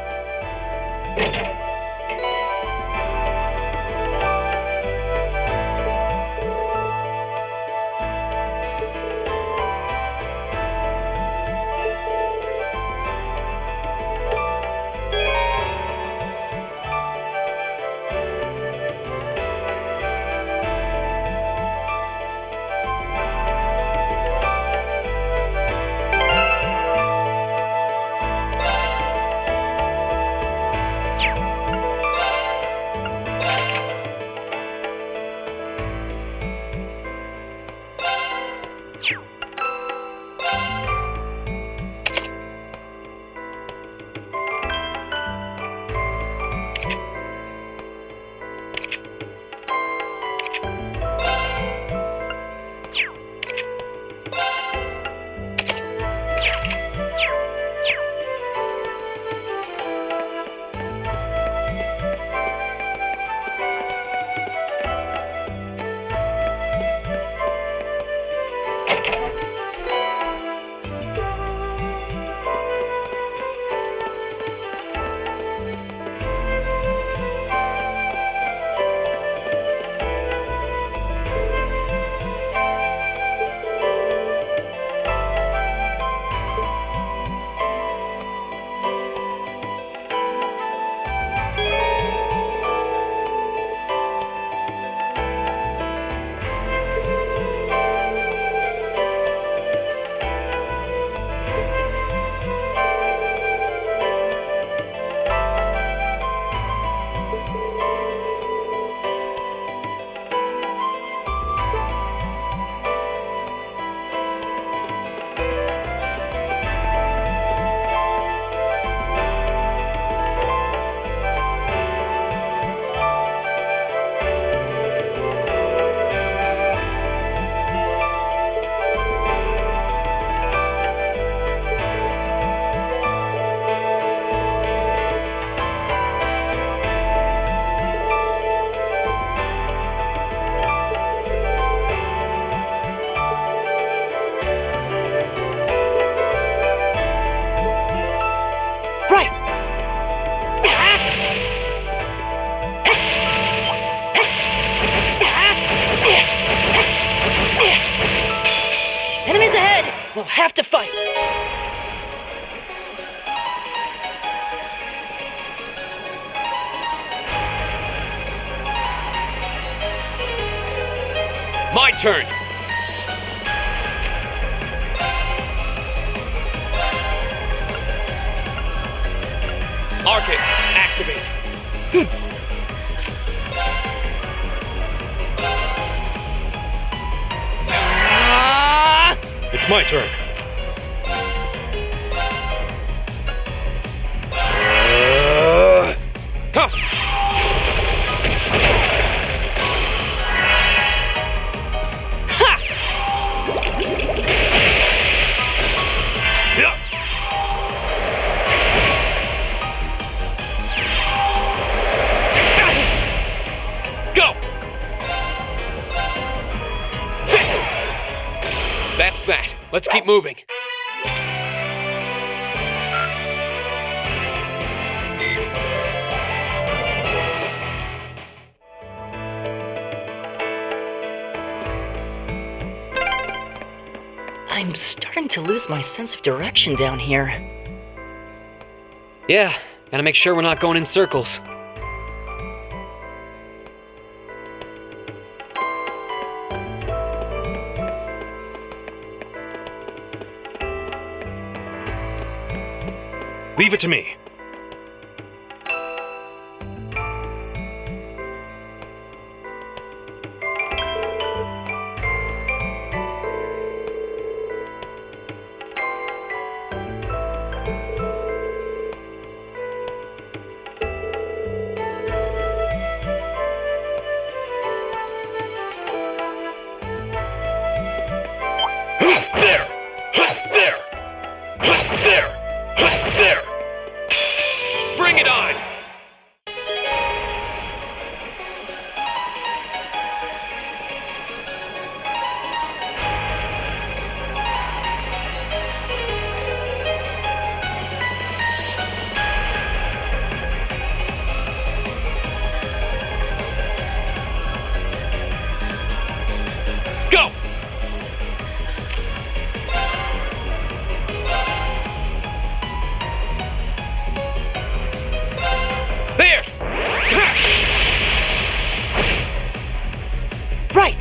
have to fight! My turn! Arcus, activate! It's my turn. Go! That's that. Let's keep moving. I'm starting to lose my sense of direction down here. Yeah, gotta make sure we're not going in circles. Leave it to me. Bring it on! Go! There! Right!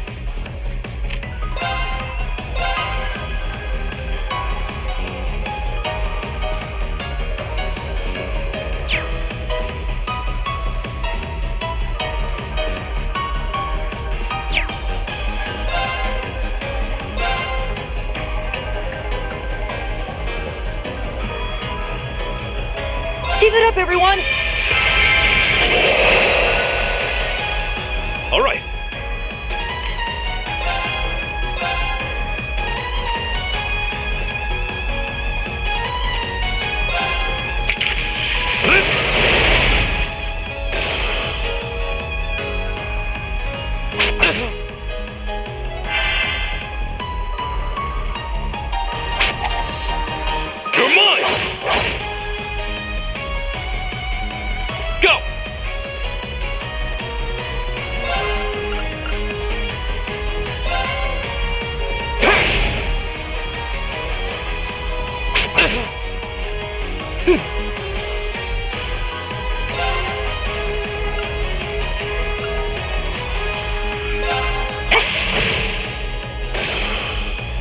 Give it up, everyone! All right. You're mine! Go!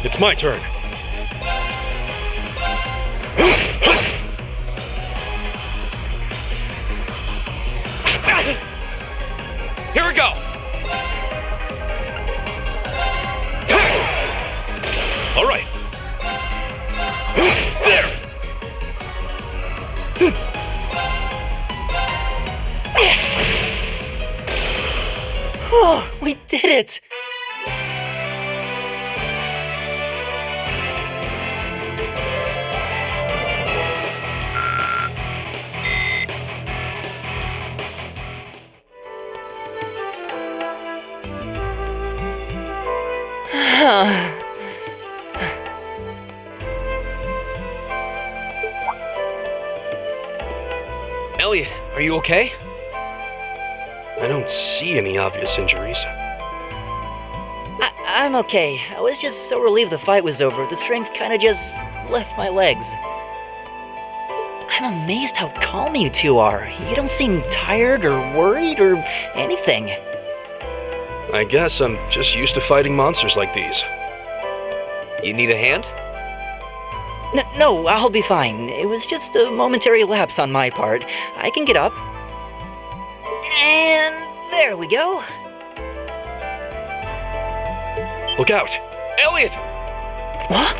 It's my turn. Here we go! All right. There! Oh, we did it! Elliot, are you okay? I don't see any obvious injuries. I'm okay. I was just so relieved the fight was over, the strength kinda just left my legs. I'm amazed how calm you two are. You don't seem tired or worried or anything. I guess I'm just used to fighting monsters like these. You need a hand? No, I'll be fine. It was just a momentary lapse on my part. I can get up. And there we go. Look out! Elliot! What?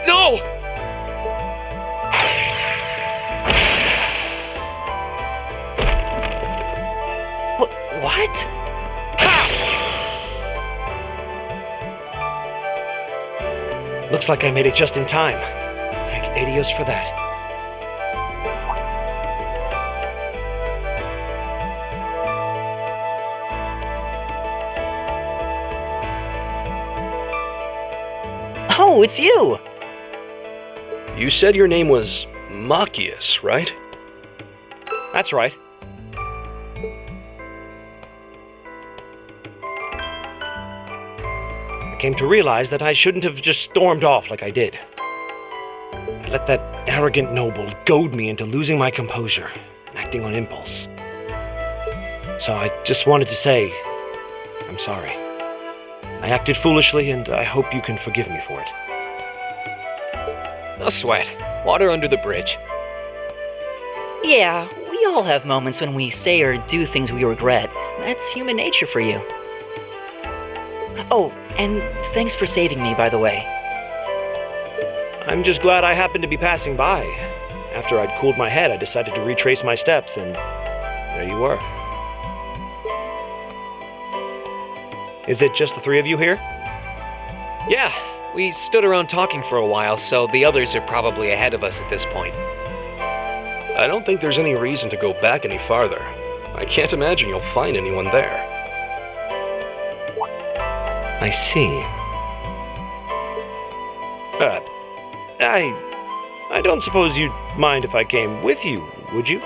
No! What? Looks like I made it just in time. Thank Adios for that. Oh, it's you! You said your name was Machias, right? That's right. I came to realize that I shouldn't have just stormed off like I did. I let that arrogant noble goad me into losing my composure and acting on impulse. So I just wanted to say, I'm sorry. I acted foolishly, and I hope you can forgive me for it. No sweat. Water under the bridge. Yeah, we all have moments when we say or do things we regret. That's human nature for you. Oh, and thanks for saving me, by the way. I'm just glad I happened to be passing by. After I'd cooled my head, I decided to retrace my steps, and there you were. Is it just the three of you here? Yeah, we stood around talking for a while, so the others are probably ahead of us at this point. I don't think there's any reason to go back any farther. I can't imagine you'll find anyone there. I see. I don't suppose you'd mind if I came with you, would you?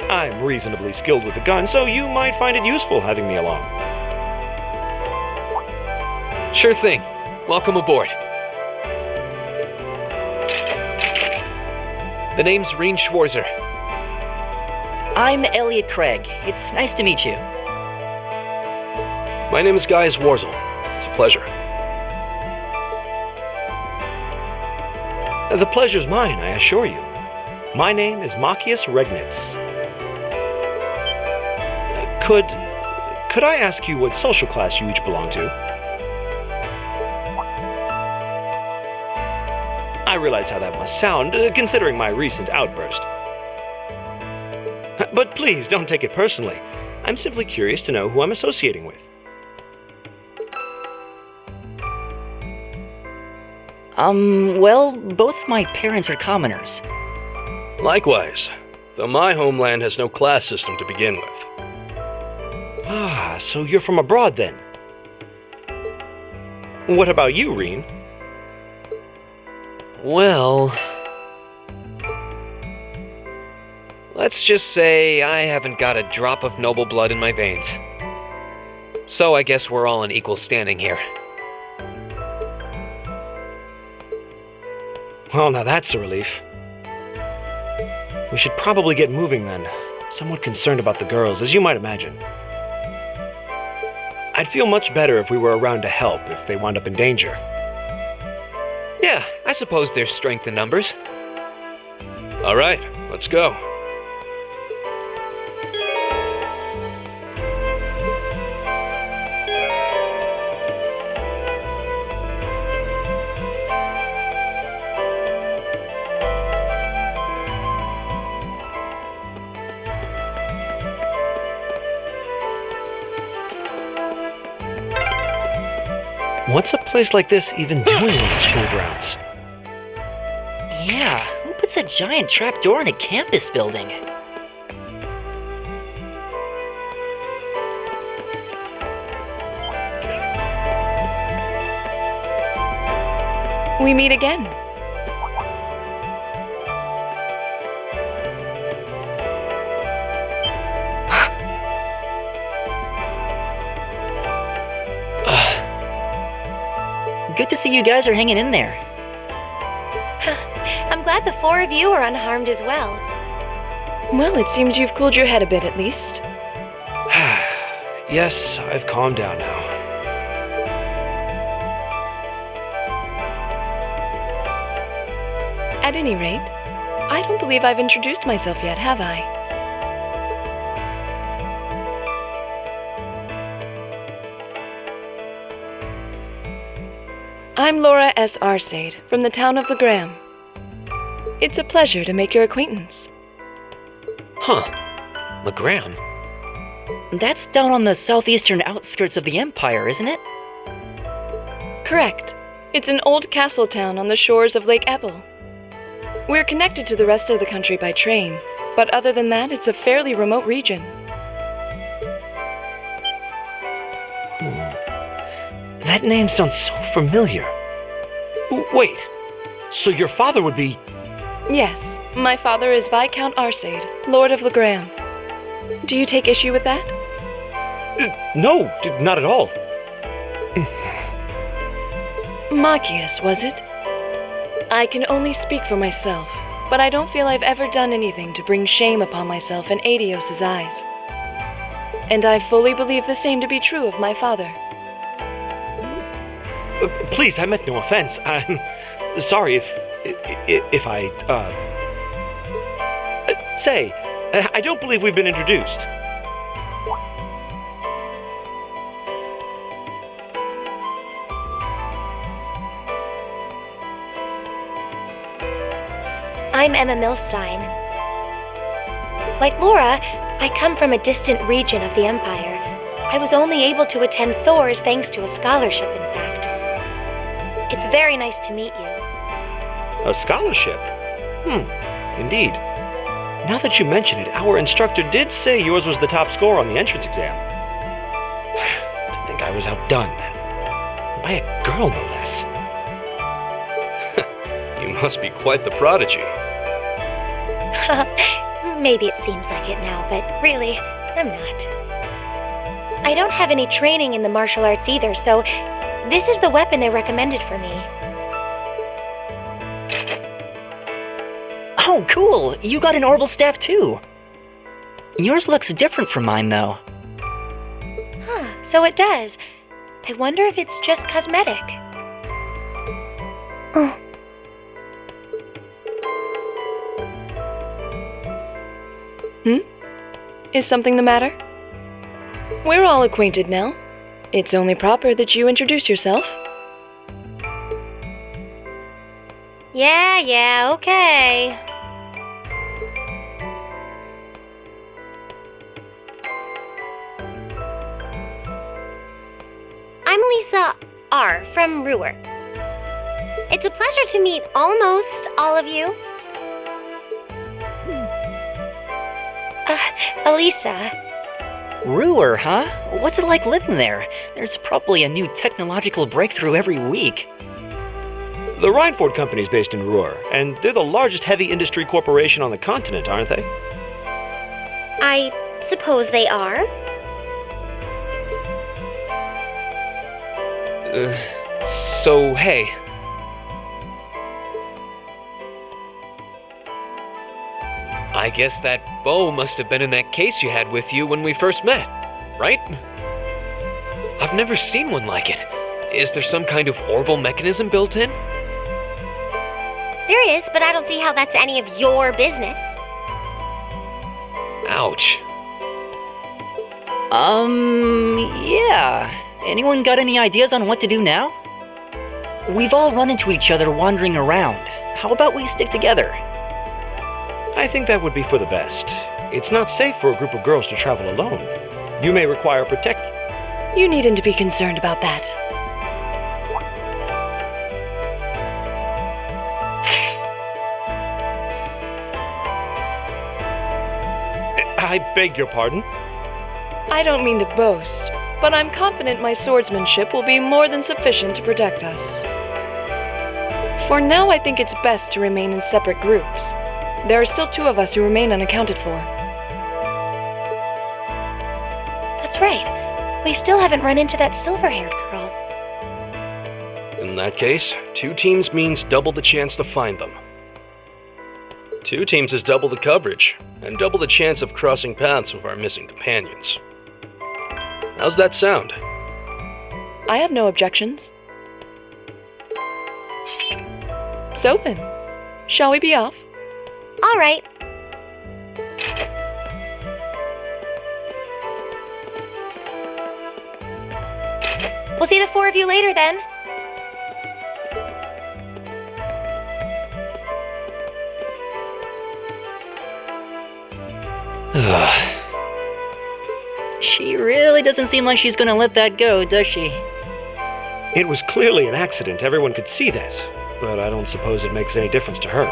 I'm reasonably skilled with the gun, so you might find it useful having me along. Sure thing. Welcome aboard. The name's Reen Schwarzer. I'm Elliot Craig. It's nice to meet you. My name is Guy Warzel. It's a pleasure. The pleasure's mine, I assure you. My name is Machias Regnitz. Could I ask you what social class you each belong to? I realize how that must sound, considering my recent outburst. But please, don't take it personally. I'm simply curious to know who I'm associating with. Well, both my parents are commoners. Likewise, though my homeland has no class system to begin with. Ah, so you're from abroad then? What about you, Reen? Well... let's just say I haven't got a drop of noble blood in my veins. So I guess we're all in equal standing here. Well, now that's a relief. We should probably get moving then. Somewhat concerned about the girls, as you might imagine. I'd feel much better if we were around to help if they wound up in danger. Yeah, I suppose there's strength in numbers. All right, let's go. What's a place like this even doing in the school grounds? Yeah, who puts a giant trapdoor in a campus building? We meet again. good to see you guys are hanging in there. I'm glad the four of you are unharmed as well. Well, it seems you've cooled your head a bit at least. Yes, I've calmed down now. At any rate, I don't believe I've introduced myself yet, have I? I'm Laura S. Arcade, from the town of Legram. It's a pleasure to make your acquaintance. Huh. Legram? That's down on the southeastern outskirts of the Empire, isn't it? Correct. It's an old castle town on the shores of Lake Ebble. We're connected to the rest of the country by train, but other than that, it's a fairly remote region. That name sounds so familiar. Wait, so your father would be... Yes, my father is Viscount Arcade, Lord of Legram. Do you take issue with that? No, not at all. Machias, was it? I can only speak for myself, but I don't feel I've ever done anything to bring shame upon myself in Adios's eyes. And I fully believe the same to be true of my father. Please, I meant no offense. I'm sorry if I, Say, I don't believe we've been introduced. I'm Emma Milstein. Like Laura, I come from a distant region of the Empire. I was only able to attend Thors thanks to a scholarship, in fact. It's very nice to meet you. A scholarship? Indeed. Now that you mention it, our instructor did say yours was the top score on the entrance exam. To think I was outdone. By a girl, no less. You must be quite the prodigy. Maybe it seems like it now, but really, I'm not. I don't have any training in the martial arts either, so this is the weapon they recommended for me. Oh, cool! You got an orbital staff too! Yours looks different from mine, though. Huh, so it does. I wonder if it's just cosmetic. Oh. Is something the matter? We're all acquainted now. It's only proper that you introduce yourself. Yeah, okay. I'm Lisa R. from Ruhr. It's a pleasure to meet almost all of you. Elisa. Ruhr, huh? What's it like living there? There's probably a new technological breakthrough every week. The Reinford Company's based in Ruhr, and they're the largest heavy industry corporation on the continent, aren't they? I suppose they are. So, hey. I guess that bow must have been in that case you had with you when we first met, right? I've never seen one like it. Is there some kind of orbital mechanism built in? There is, but I don't see how that's any of your business. Ouch. Yeah. Anyone got any ideas on what to do now? We've all run into each other wandering around. How about we stick together? I think that would be for the best. It's not safe for a group of girls to travel alone. You may require protection. You needn't be concerned about that. I beg your pardon? I don't mean to boast, but I'm confident my swordsmanship will be more than sufficient to protect us. For now, I think it's best to remain in separate groups. There are still 2 of us who remain unaccounted for. That's right. We still haven't run into that silver-haired girl. that case, 2 teams means double the chance to find them. 2 teams is double the coverage, and double the chance of crossing paths with our missing companions. How's that sound? I have no objections. So then, shall we be off? All right. We'll see the 4 of you later then. She really doesn't seem like she's gonna let that go, does she? It was clearly an accident, everyone could see that, but I don't suppose it makes any difference to her.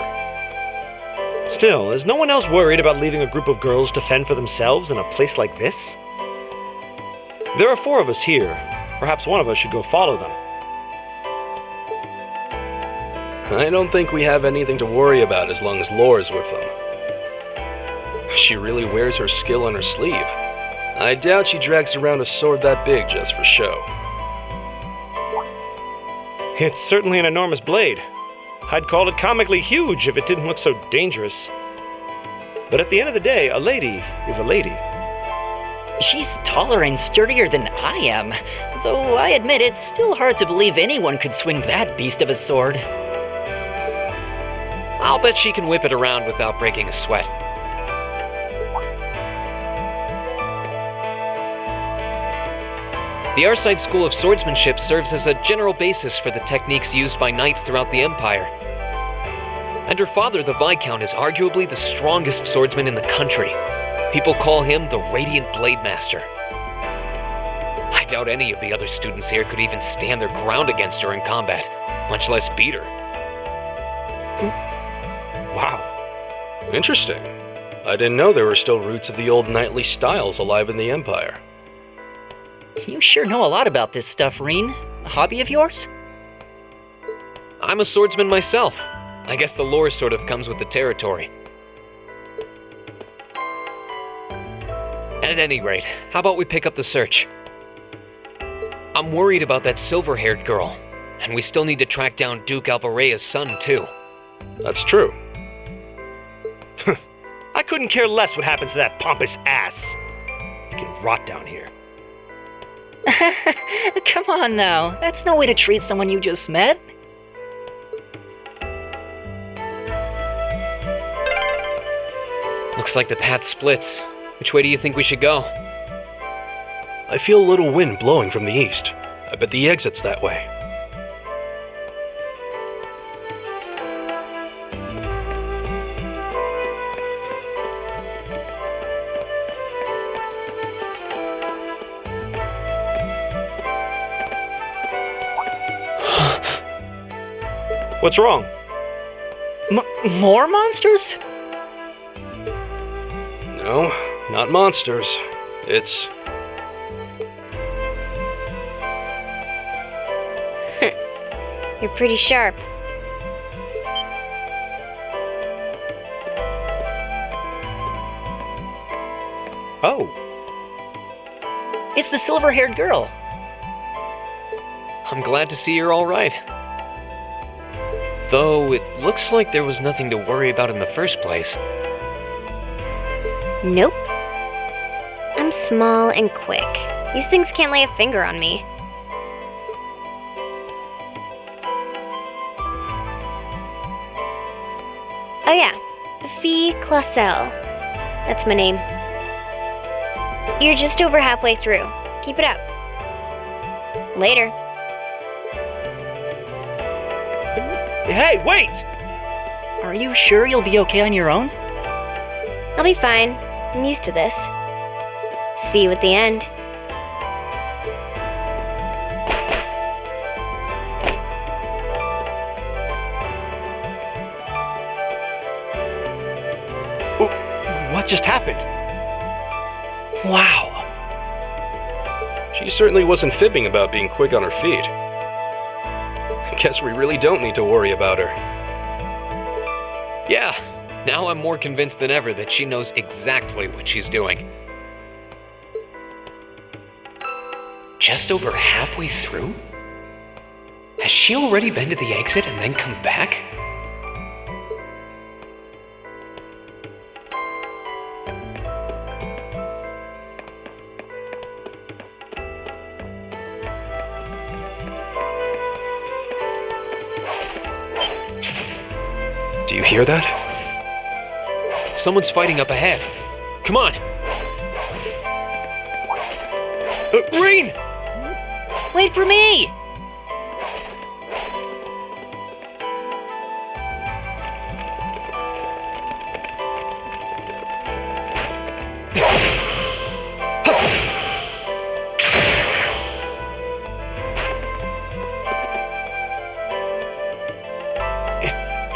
Still, is no one else worried about leaving a group of girls to fend for themselves in a place like this? There are 4 of us here. Perhaps one of us should go follow them. I don't think we have anything to worry about as long as Lore's with them. She really wears her skill on her sleeve. I doubt she drags around a sword that big just for show. It's certainly an enormous blade. I'd call it comically huge if it didn't look so dangerous. But at the end of the day, a lady is a lady. She's taller and sturdier than I am, though I admit it's still hard to believe anyone could swing that beast of a sword. I'll bet she can whip it around without breaking a sweat. The Arside School of Swordsmanship serves as a general basis for the techniques used by knights throughout the Empire. And her father, the Viscount, is arguably the strongest swordsman in the country. People call him the Radiant Blade Master. I doubt any of the other students here could even stand their ground against her in combat, much less beat her. Wow. Interesting. I didn't know there were still roots of the old knightly styles alive in the Empire. You sure know a lot about this stuff, Reen. A hobby of yours? I'm a swordsman myself. I guess the lore sort of comes with the territory. At any rate, how about we pick up the search? I'm worried about that silver-haired girl, and we still need to track down Duke Albarea's son, too. That's true. I couldn't care less what happens to that pompous ass. He can rot down here. Come on now, that's no way to treat someone you just met. Looks like the path splits. Which way do you think we should go? I feel a little wind blowing from the east. I bet the exit's that way. What's wrong? More monsters? No, not monsters. It's... You're pretty sharp. Oh. It's the silver-haired girl. I'm glad to see you're all right. Though it looks like there was nothing to worry about in the first place. Nope. I'm small and quick. These things can't lay a finger on me. Oh yeah, Fee Clausel. That's my name. You're just over halfway through. Keep it up. Later. Hey, wait! Are you sure you'll be okay on your own? I'll be fine. I'm used to this. See you at the end. What just happened? Wow. She certainly wasn't fibbing about being quick on her feet. Guess we really don't need to worry about her. Yeah, now I'm more convinced than ever that she knows exactly what she's doing. Just over halfway through? Has she already been to the exit and then come back? Do you hear that? Someone's fighting up ahead. Come on! Green! Wait for me!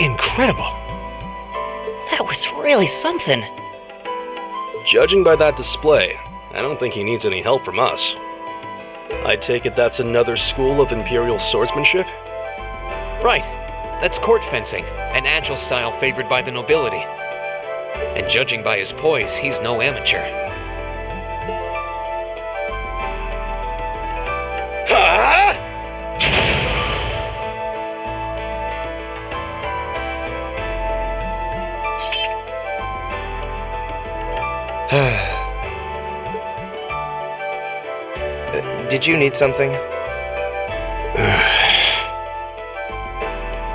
Incredible! That was really something. Judging by that display, I don't think he needs any help from us. I take it that's another school of Imperial swordsmanship? Right. That's court fencing, an agile style favored by the nobility. And judging by his poise, he's no amateur. Did you need something?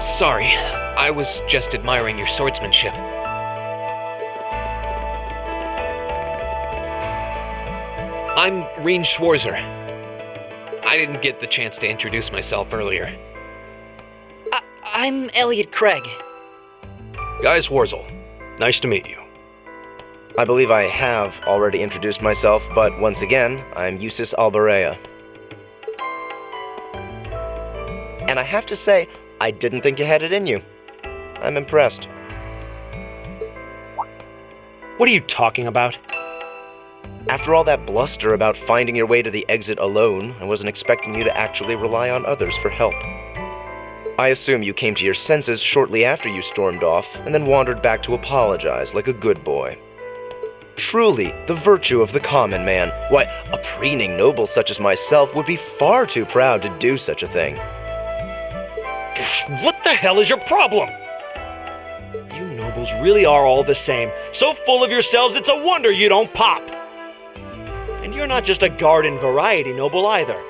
Sorry, I was just admiring your swordsmanship. I'm Reen Schwarzer. I didn't get the chance to introduce myself earlier. I'm Elliot Craig. Guy Swarzel. Nice to meet you. I believe I have already introduced myself, but once again, I'm Usis Alberea. And I have to say, I didn't think you had it in you. I'm impressed. What are you talking about? After all that bluster about finding your way to the exit alone, I wasn't expecting you to actually rely on others for help. I assume you came to your senses shortly after you stormed off, and then wandered back to apologize like a good boy. Truly, the virtue of the common man. Why, a preening noble such as myself would be far too proud to do such a thing. What the hell is your problem? You nobles really are all the same. So full of yourselves, it's a wonder you don't pop. And you're not just a garden variety noble either.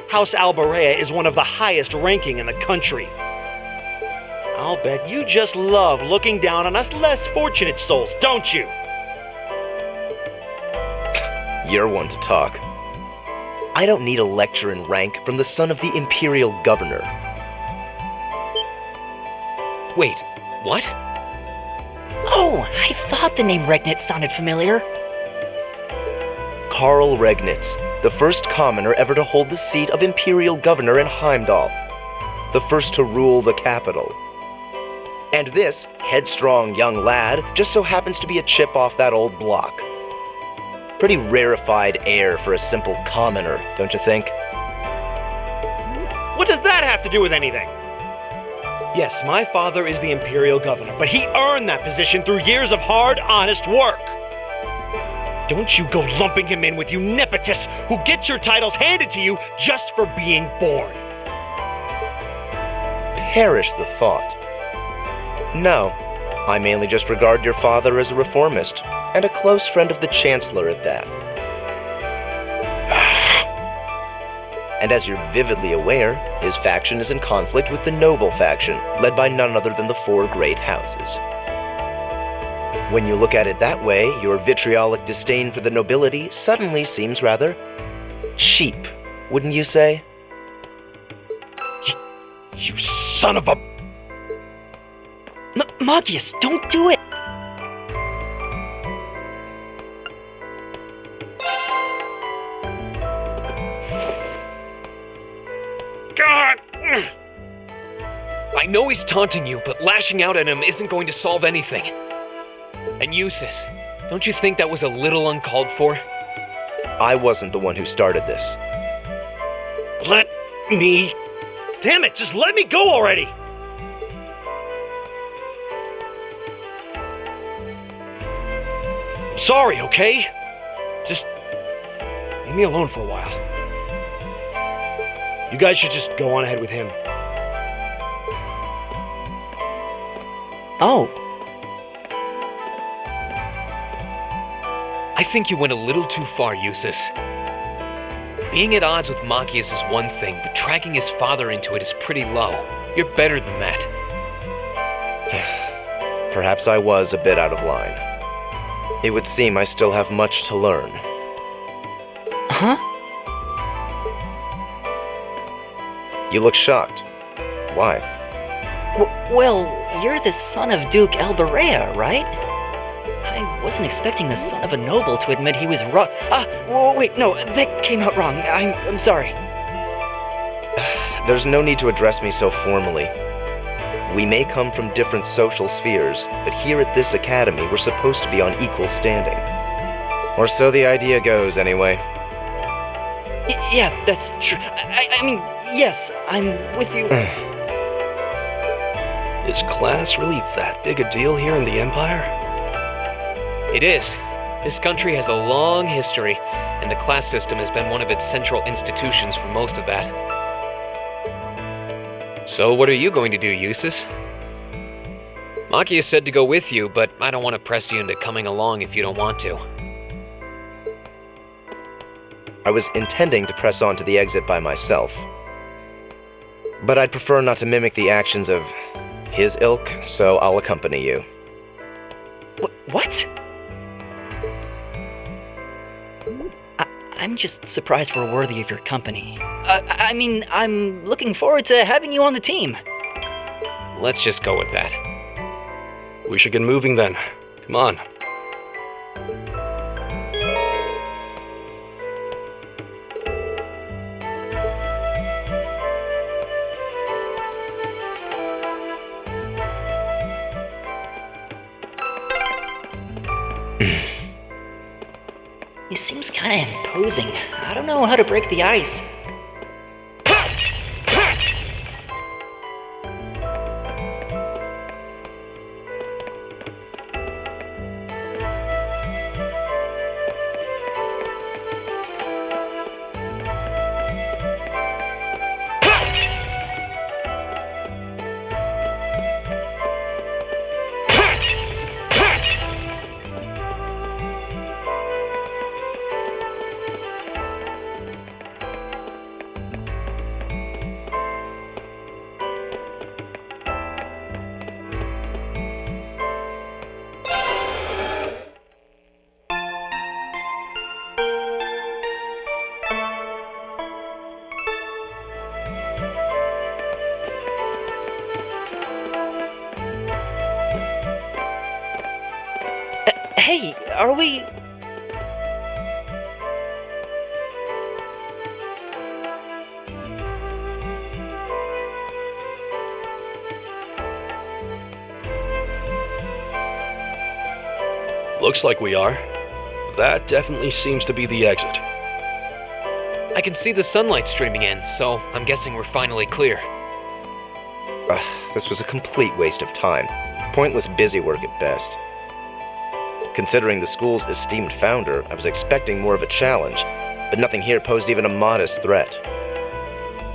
House Alberea is one of the highest ranking in the country. I'll bet you just love looking down on us less fortunate souls, don't you? You're one to talk. I don't need a lecture in rank from the son of the Imperial Governor. Wait, what? Oh, I thought the name Regnitz sounded familiar. Karl Regnitz, the first commoner ever to hold the seat of Imperial Governor in Heimdall. The first to rule the capital. And this headstrong young lad just so happens to be a chip off that old block. Pretty rarefied air for a simple commoner, don't you think? What does that have to do with anything? Yes, my father is the Imperial Governor, but he earned that position through years of hard, honest work. Don't you go lumping him in with you nepotists who get your titles handed to you just for being born. Perish the thought. No, I mainly just regard your father as a reformist, and a close friend of the Chancellor at that. And as you're vividly aware, his faction is in conflict with the noble faction, led by none other than the four great houses. When you look at it that way, your vitriolic disdain for the nobility suddenly seems rather cheap, wouldn't you say? You son of a... Magius, don't do it! I know he's taunting you, but lashing out at him isn't going to solve anything. And Usis, don't you think that was a little uncalled for? I wasn't the one who started this. Let me... Damn it, just let me go already! I'm sorry, okay? Just leave me alone for a while. You guys should just go on ahead with him. Oh. I think you went a little too far, Eustace. Being at odds with Machias is one thing, but dragging his father into it is pretty low. You're better than that. Perhaps I was a bit out of line. It would seem I still have much to learn. Huh? You look shocked. Why? Well, you're the son of Duke Alberea, right? I wasn't expecting the son of a noble to admit he was wrong. Wait, no, that came out wrong. I'm sorry. There's no need to address me so formally. We may come from different social spheres, but here at this academy, we're supposed to be on equal standing. Or so the idea goes, anyway. Yeah, that's true. I mean, yes, I'm with you. Is class really that big a deal here in the Empire? It is. This country has a long history, and the class system has been one of its central institutions for most of that. So what are you going to do, Eustace? Machias said to go with you, but I don't want to press you into coming along if you don't want to. I was intending to press on to the exit by myself. But I'd prefer not to mimic the actions of his ilk, so I'll accompany you. What? I'm just surprised we're worthy of your company. I mean, I'm looking forward to having you on the team. Let's just go with that. We should get moving then. Come on. He seems kind of imposing. I don't know how to break the ice. Hey, are we... Looks like we are. That definitely seems to be the exit. I can see the sunlight streaming in, so I'm guessing we're finally clear. This was a complete waste of time. Pointless busywork at best. Considering the school's esteemed founder, I was expecting more of a challenge, but nothing here posed even a modest threat.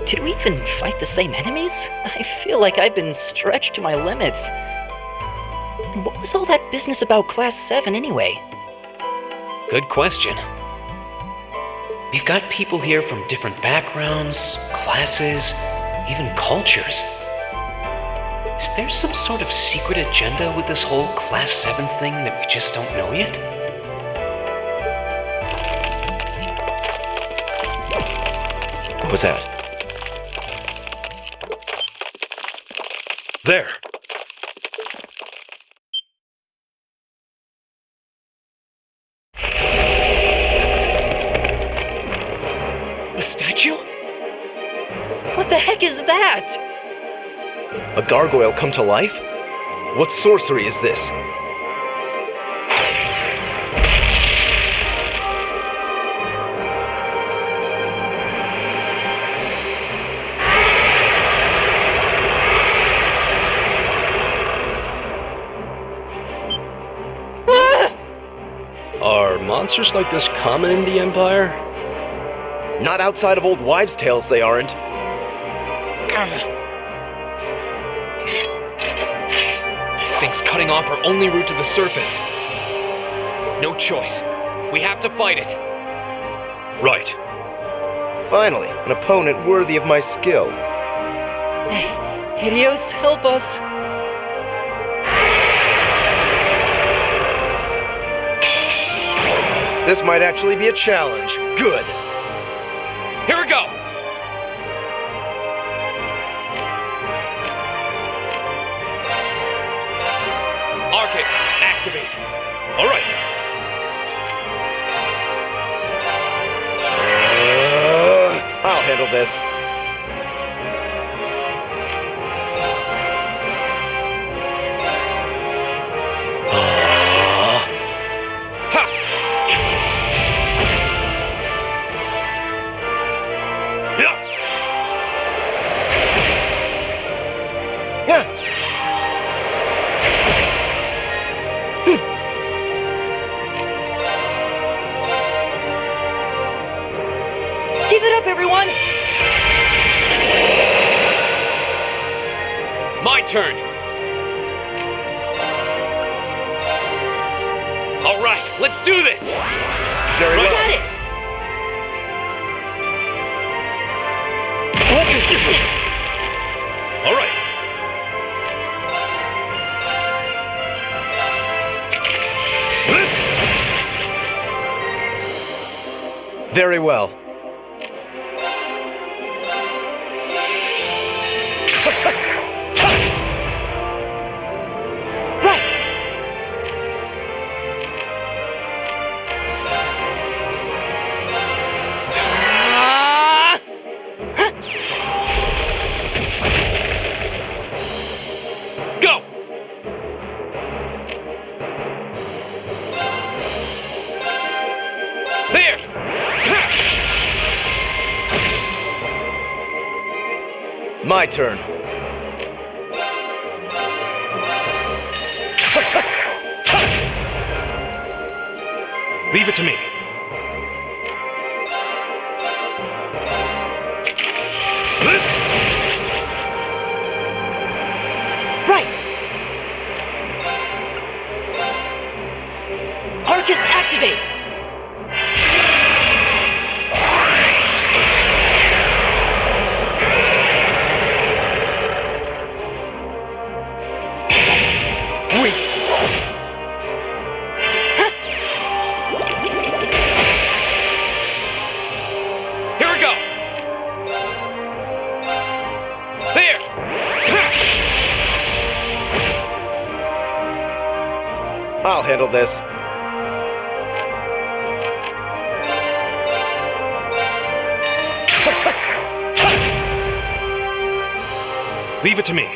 Did we even fight the same enemies? I feel like I've been stretched to my limits. And what was all that business about Class 7 anyway? Good question. We've got people here from different backgrounds, classes, even cultures. Is there some sort of secret agenda with this whole Class 7 thing that we just don't know yet? What was that? There! The statue? What the heck is that? A gargoyle come to life? What sorcery is this? Are monsters like this common in the Empire? Not outside of old wives' tales, they aren't. This This thing's cutting off our only route to the surface. No choice. We have to fight it. Right. Finally, an opponent worthy of my skill. Hideos, help us. This might actually be a challenge. Good. Here we go! Arcus, activate. All right. I'll handle this. Give it up, everyone! My turn! All right, let's do this! Very well. Got it! All right. Very well. Right! Go! There! My turn. Leave it to me. Right! Arcus, activate! Weak. Here we go! There! I'll handle this. Leave it to me.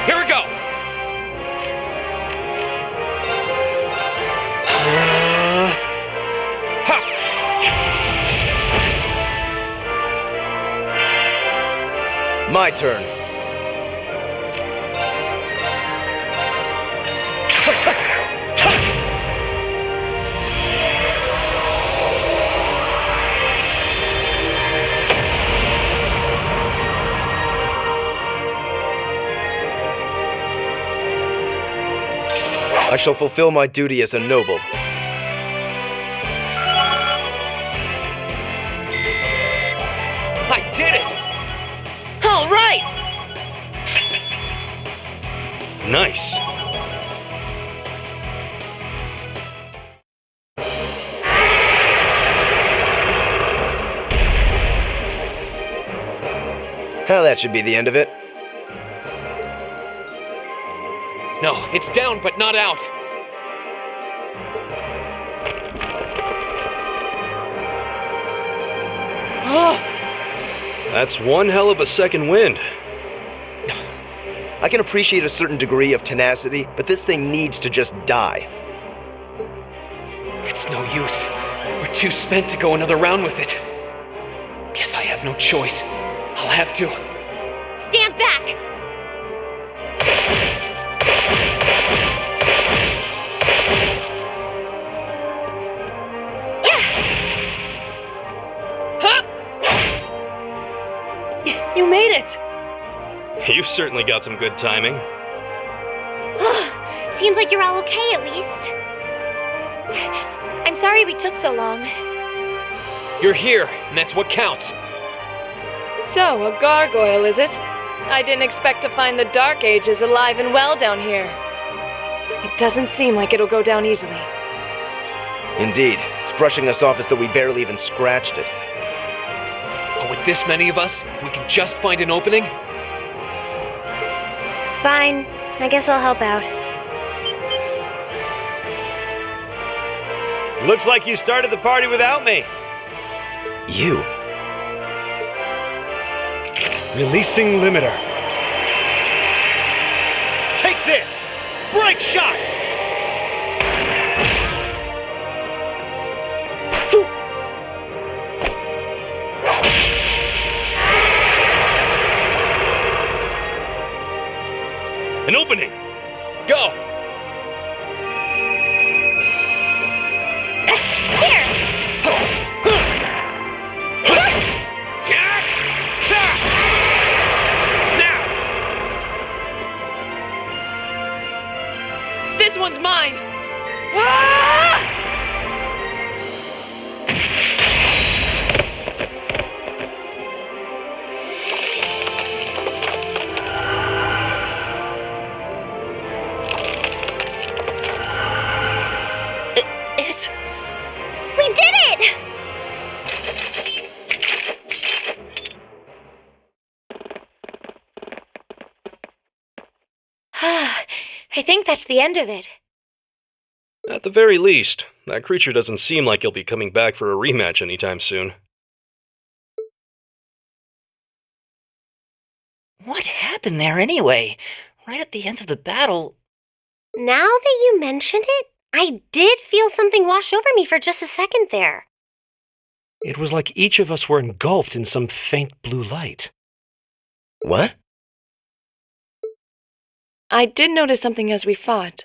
Here we go! My turn. I shall fulfill my duty as a noble. I did it! All right! Nice. Well, that should be the end of it. No, it's down but not out. That's one hell of a second wind. I can appreciate a certain degree of tenacity, but this thing needs to just die. It's no use. We're too spent to go another round with it. Guess I have no choice. I'll have to. back! You made it! You've certainly got some good timing. Seems like you're all okay, at least. I'm sorry we took so long. You're here, and that's what counts. So, a gargoyle, is it? I didn't expect to find the Dark Ages alive and well down here. It doesn't seem like it'll go down easily. Indeed, it's brushing us off as though we barely even scratched it. But with this many of us, if we can just find an opening... Fine. I guess I'll help out. Looks like you started the party without me. You? Releasing limiter. Take this! Break shot! An opening! Go! Here! This one's mine! Ah! We did it! I think that's the end of it. At the very least, that creature doesn't seem like he'll be coming back for a rematch anytime soon. What happened there anyway? Right at the end of the battle. Now that you mention it, I did feel something wash over me for just a second there. It was like each of us were engulfed in some faint blue light. What? I did notice something as we fought.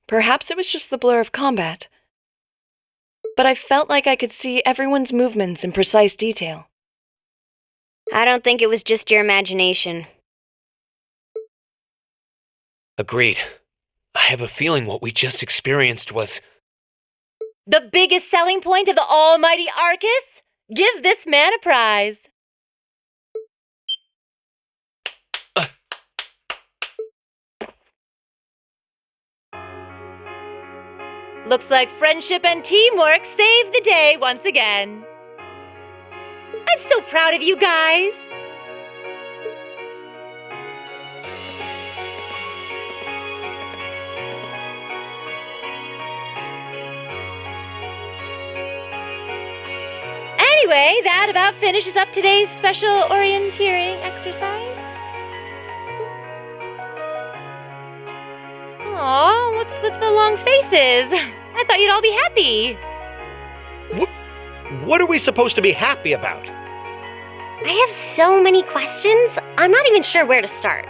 Perhaps it was just the blur of combat. But I felt like I could see everyone's movements in precise detail. I don't think it was just your imagination. Agreed. I have a feeling what we just experienced was... The biggest selling point of the almighty Arcus? Give this man a prize. Looks like friendship and teamwork saved the day once again. I'm so proud of you guys. Anyway, that about finishes up today's special orienteering exercise. Aw, what's with the long faces? I thought you'd all be happy. What are we supposed to be happy about? I have so many questions, I'm not even sure where to start.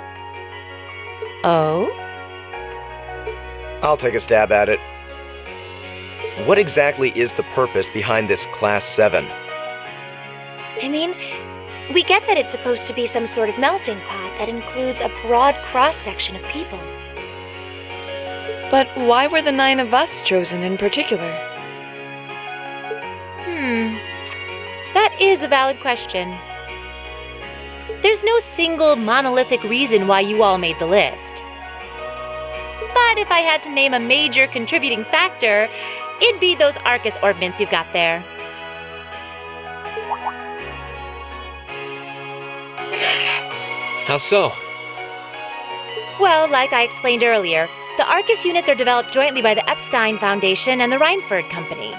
Oh? I'll take a stab at it. What exactly is the purpose behind this Class 7? I mean, we get that it's supposed to be some sort of melting pot that includes a broad cross-section of people. But why were the 9 of us chosen in particular? That is a valid question. There's no single monolithic reason why you all made the list. But if I had to name a major contributing factor, it'd be those Arcus orbments you've got there. How so? Well, like I explained earlier, the Arcus units are developed jointly by the Epstein Foundation and the Reinford Company.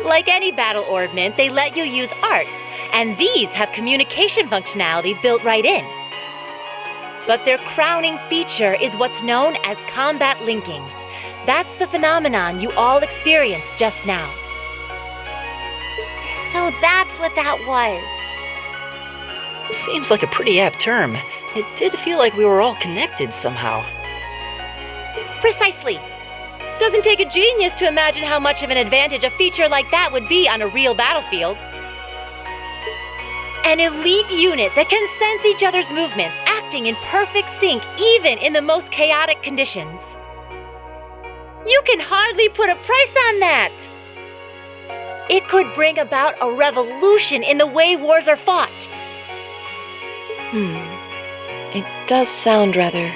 Like any battle orbment, they let you use arts, and these have communication functionality built right in. But their crowning feature is what's known as combat linking. That's the phenomenon you all experienced just now. So that's what that was. Seems like a pretty apt term. It did feel like we were all connected somehow. Precisely. Doesn't take a genius to imagine how much of an advantage a feature like that would be on a real battlefield. An elite unit that can sense each other's movements, acting in perfect sync even in the most chaotic conditions. You can hardly put a price on that. It could bring about a revolution in the way wars are fought. It does sound rather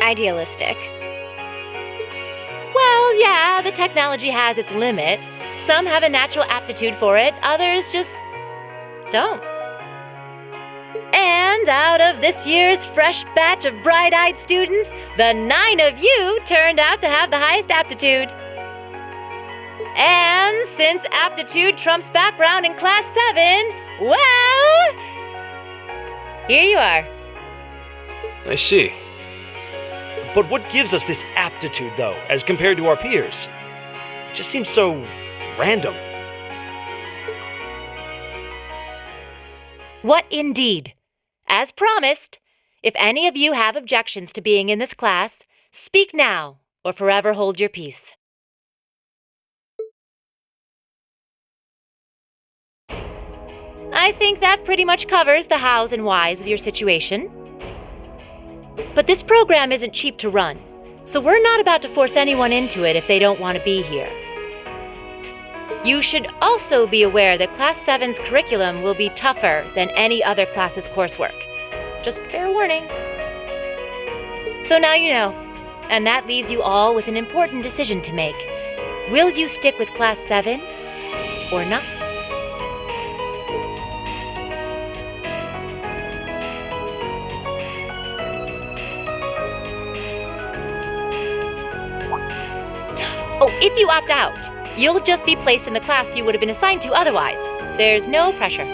idealistic. Well, yeah, the technology has its limits. Some have a natural aptitude for it, others just don't. And out of this year's fresh batch of bright-eyed students, the 9 of you turned out to have the highest aptitude. And since aptitude trumps background in Class 7, well, here you are. I see. But what gives us this aptitude, though, as compared to our peers? It just seems so random. What indeed? As promised, if any of you have objections to being in this class, speak now or forever hold your peace. I think that pretty much covers the hows and whys of your situation. But this program isn't cheap to run, so we're not about to force anyone into it if they don't want to be here. You should also be aware that Class 7's curriculum will be tougher than any other class's coursework. Just fair warning. So now you know, and that leaves you all with an important decision to make. Will you stick with Class 7 or not? Oh, if you opt out, you'll just be placed in the class you would have been assigned to otherwise. There's no pressure.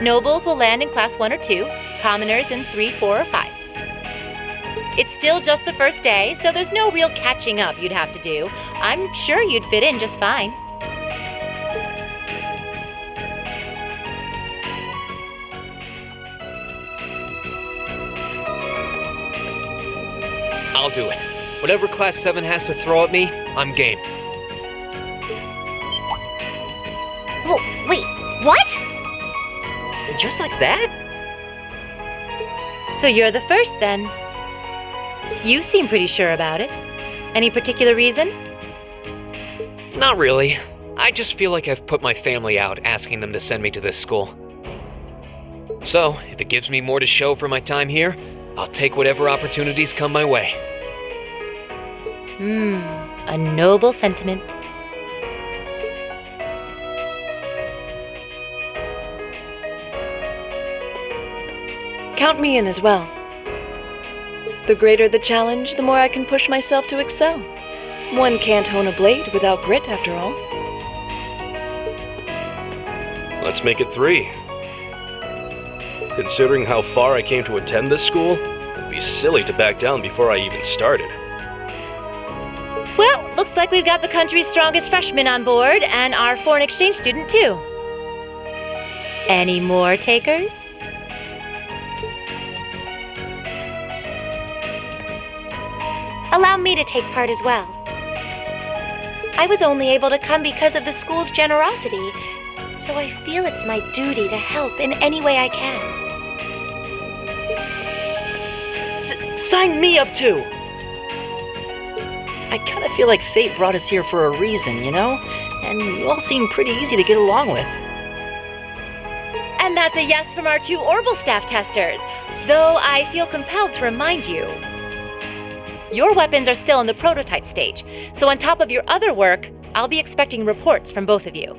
Nobles will land in Class 1 or 2, commoners in 3, 4, or 5. It's still just the first day, so there's no real catching up you'd have to do. I'm sure you'd fit in just fine. I'll do it. Whatever Class 7 has to throw at me, I'm game. Whoa, wait, what? Just like that? So you're the first then. You seem pretty sure about it. Any particular reason? Not really. I just feel like I've put my family out asking them to send me to this school. So, if it gives me more to show for my time here, I'll take whatever opportunities come my way. A noble sentiment. Count me in as well. The greater the challenge, the more I can push myself to excel. One can't hone a blade without grit, after all. Let's make it 3. Considering how far I came to attend this school, it'd be silly to back down before I even started. Well, looks like we've got the country's strongest freshman on board and our foreign exchange student too. Any more takers? Allow me to take part as well. I was only able to come because of the school's generosity, so I feel it's my duty to help in any way I can. Sign me up too! I kind of feel like fate brought us here for a reason, you know? And you all seem pretty easy to get along with. And that's a yes from our 2 Orbital staff testers, though I feel compelled to remind you. Your weapons are still in the prototype stage, so on top of your other work, I'll be expecting reports from both of you.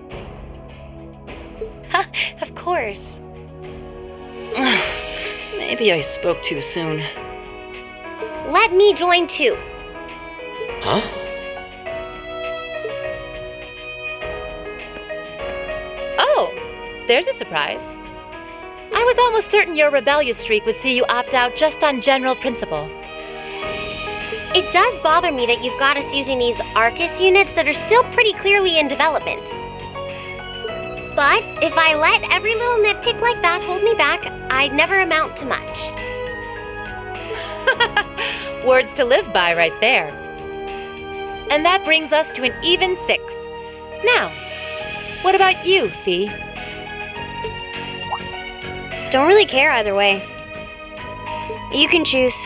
Of course. Maybe I spoke too soon. Let me join too. Huh? Oh, there's a surprise. I was almost certain your rebellious streak would see you opt out just on general principle. It does bother me that you've got us using these Arcus units that are still pretty clearly in development. But if I let every little nitpick like that hold me back, I'd never amount to much. Words to live by right there. And that brings us to an even 6. Now, what about you, Fee? Don't really care either way. You can choose.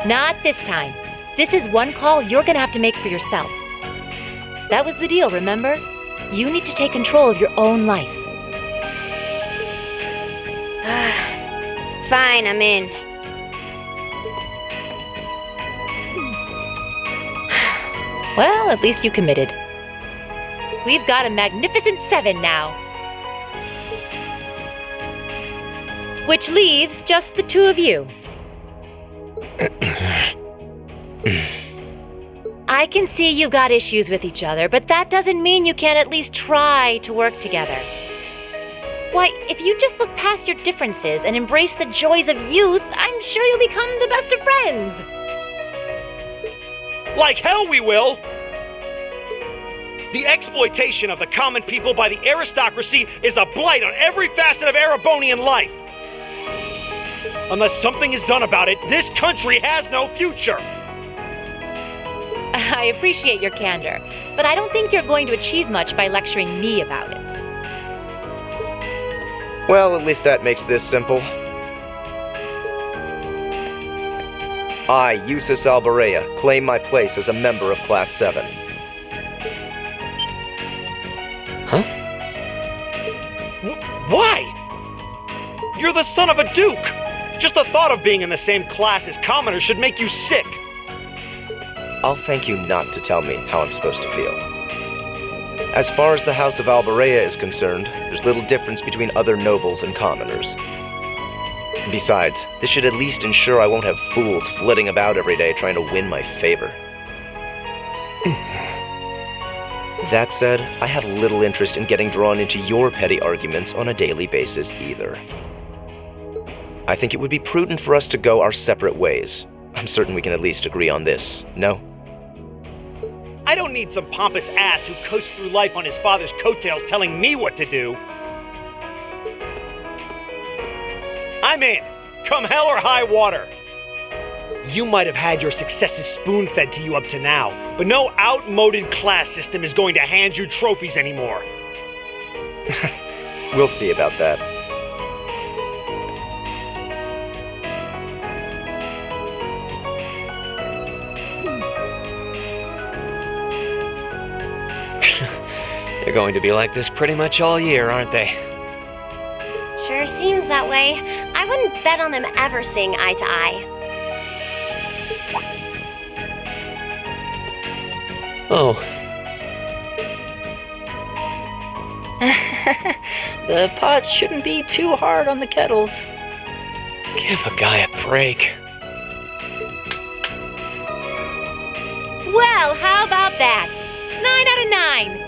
Not this time. This is one call you're gonna have to make for yourself. That was the deal, remember? You need to take control of your own life. Fine, I'm in. Well, at least you committed. We've got a magnificent 7 now. Which leaves just the 2 of you. I can see you've got issues with each other, but that doesn't mean you can't at least try to work together. Why, if you just look past your differences and embrace the joys of youth, I'm sure you'll become the best of friends. Like hell we will! The exploitation of the common people by the aristocracy is a blight on every facet of Erebonian life. Unless something is done about it, this country has no future. I appreciate your candor, but I don't think you're going to achieve much by lecturing me about it. Well, at least that makes this simple. I, Eustace Alberea, claim my place as a member of Class 7. Huh? Why? You're the son of a duke! Just the thought of being in the same class as commoners should make you sick! I'll thank you not to tell me how I'm supposed to feel. As far as the House of Alberea is concerned, there's little difference between other nobles and commoners. Besides, this should at least ensure I won't have fools flitting about every day trying to win my favor. That said, I have little interest in getting drawn into your petty arguments on a daily basis either. I think it would be prudent for us to go our separate ways. I'm certain we can at least agree on this, no? I don't need some pompous ass who coasts through life on his father's coattails telling me what to do. I'm in, come hell or high water. You might have had your successes spoon-fed to you up to now, but no outmoded class system is going to hand you trophies anymore. We'll see about that. They're going to be like this pretty much all year, aren't they? Sure seems that way. I wouldn't bet on them ever seeing eye to eye. Oh. The pots shouldn't be too hard on the kettles. Give a guy a break. Well, how about that? 9 out of 9.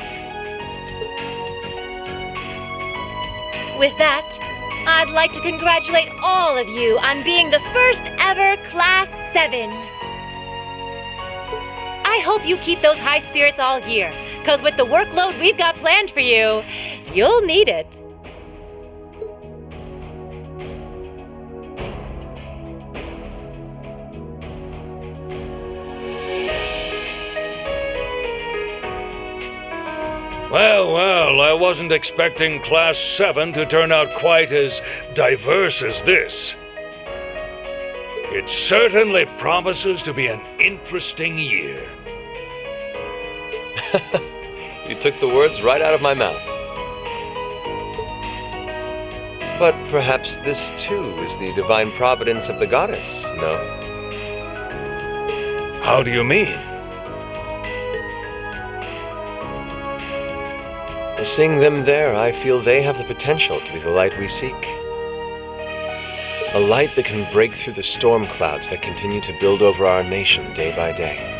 With that, I'd like to congratulate all of you on being the first ever Class 7. I hope you keep those high spirits all year, because with the workload we've got planned for you, you'll need it. Well, I wasn't expecting Class 7 to turn out quite as diverse as this. It certainly promises to be an interesting year. You took the words right out of my mouth. But perhaps this too is the divine providence of the goddess, no? How do you mean? Seeing them there, I feel they have the potential to be the light we seek. A light that can break through the storm clouds that continue to build over our nation day by day.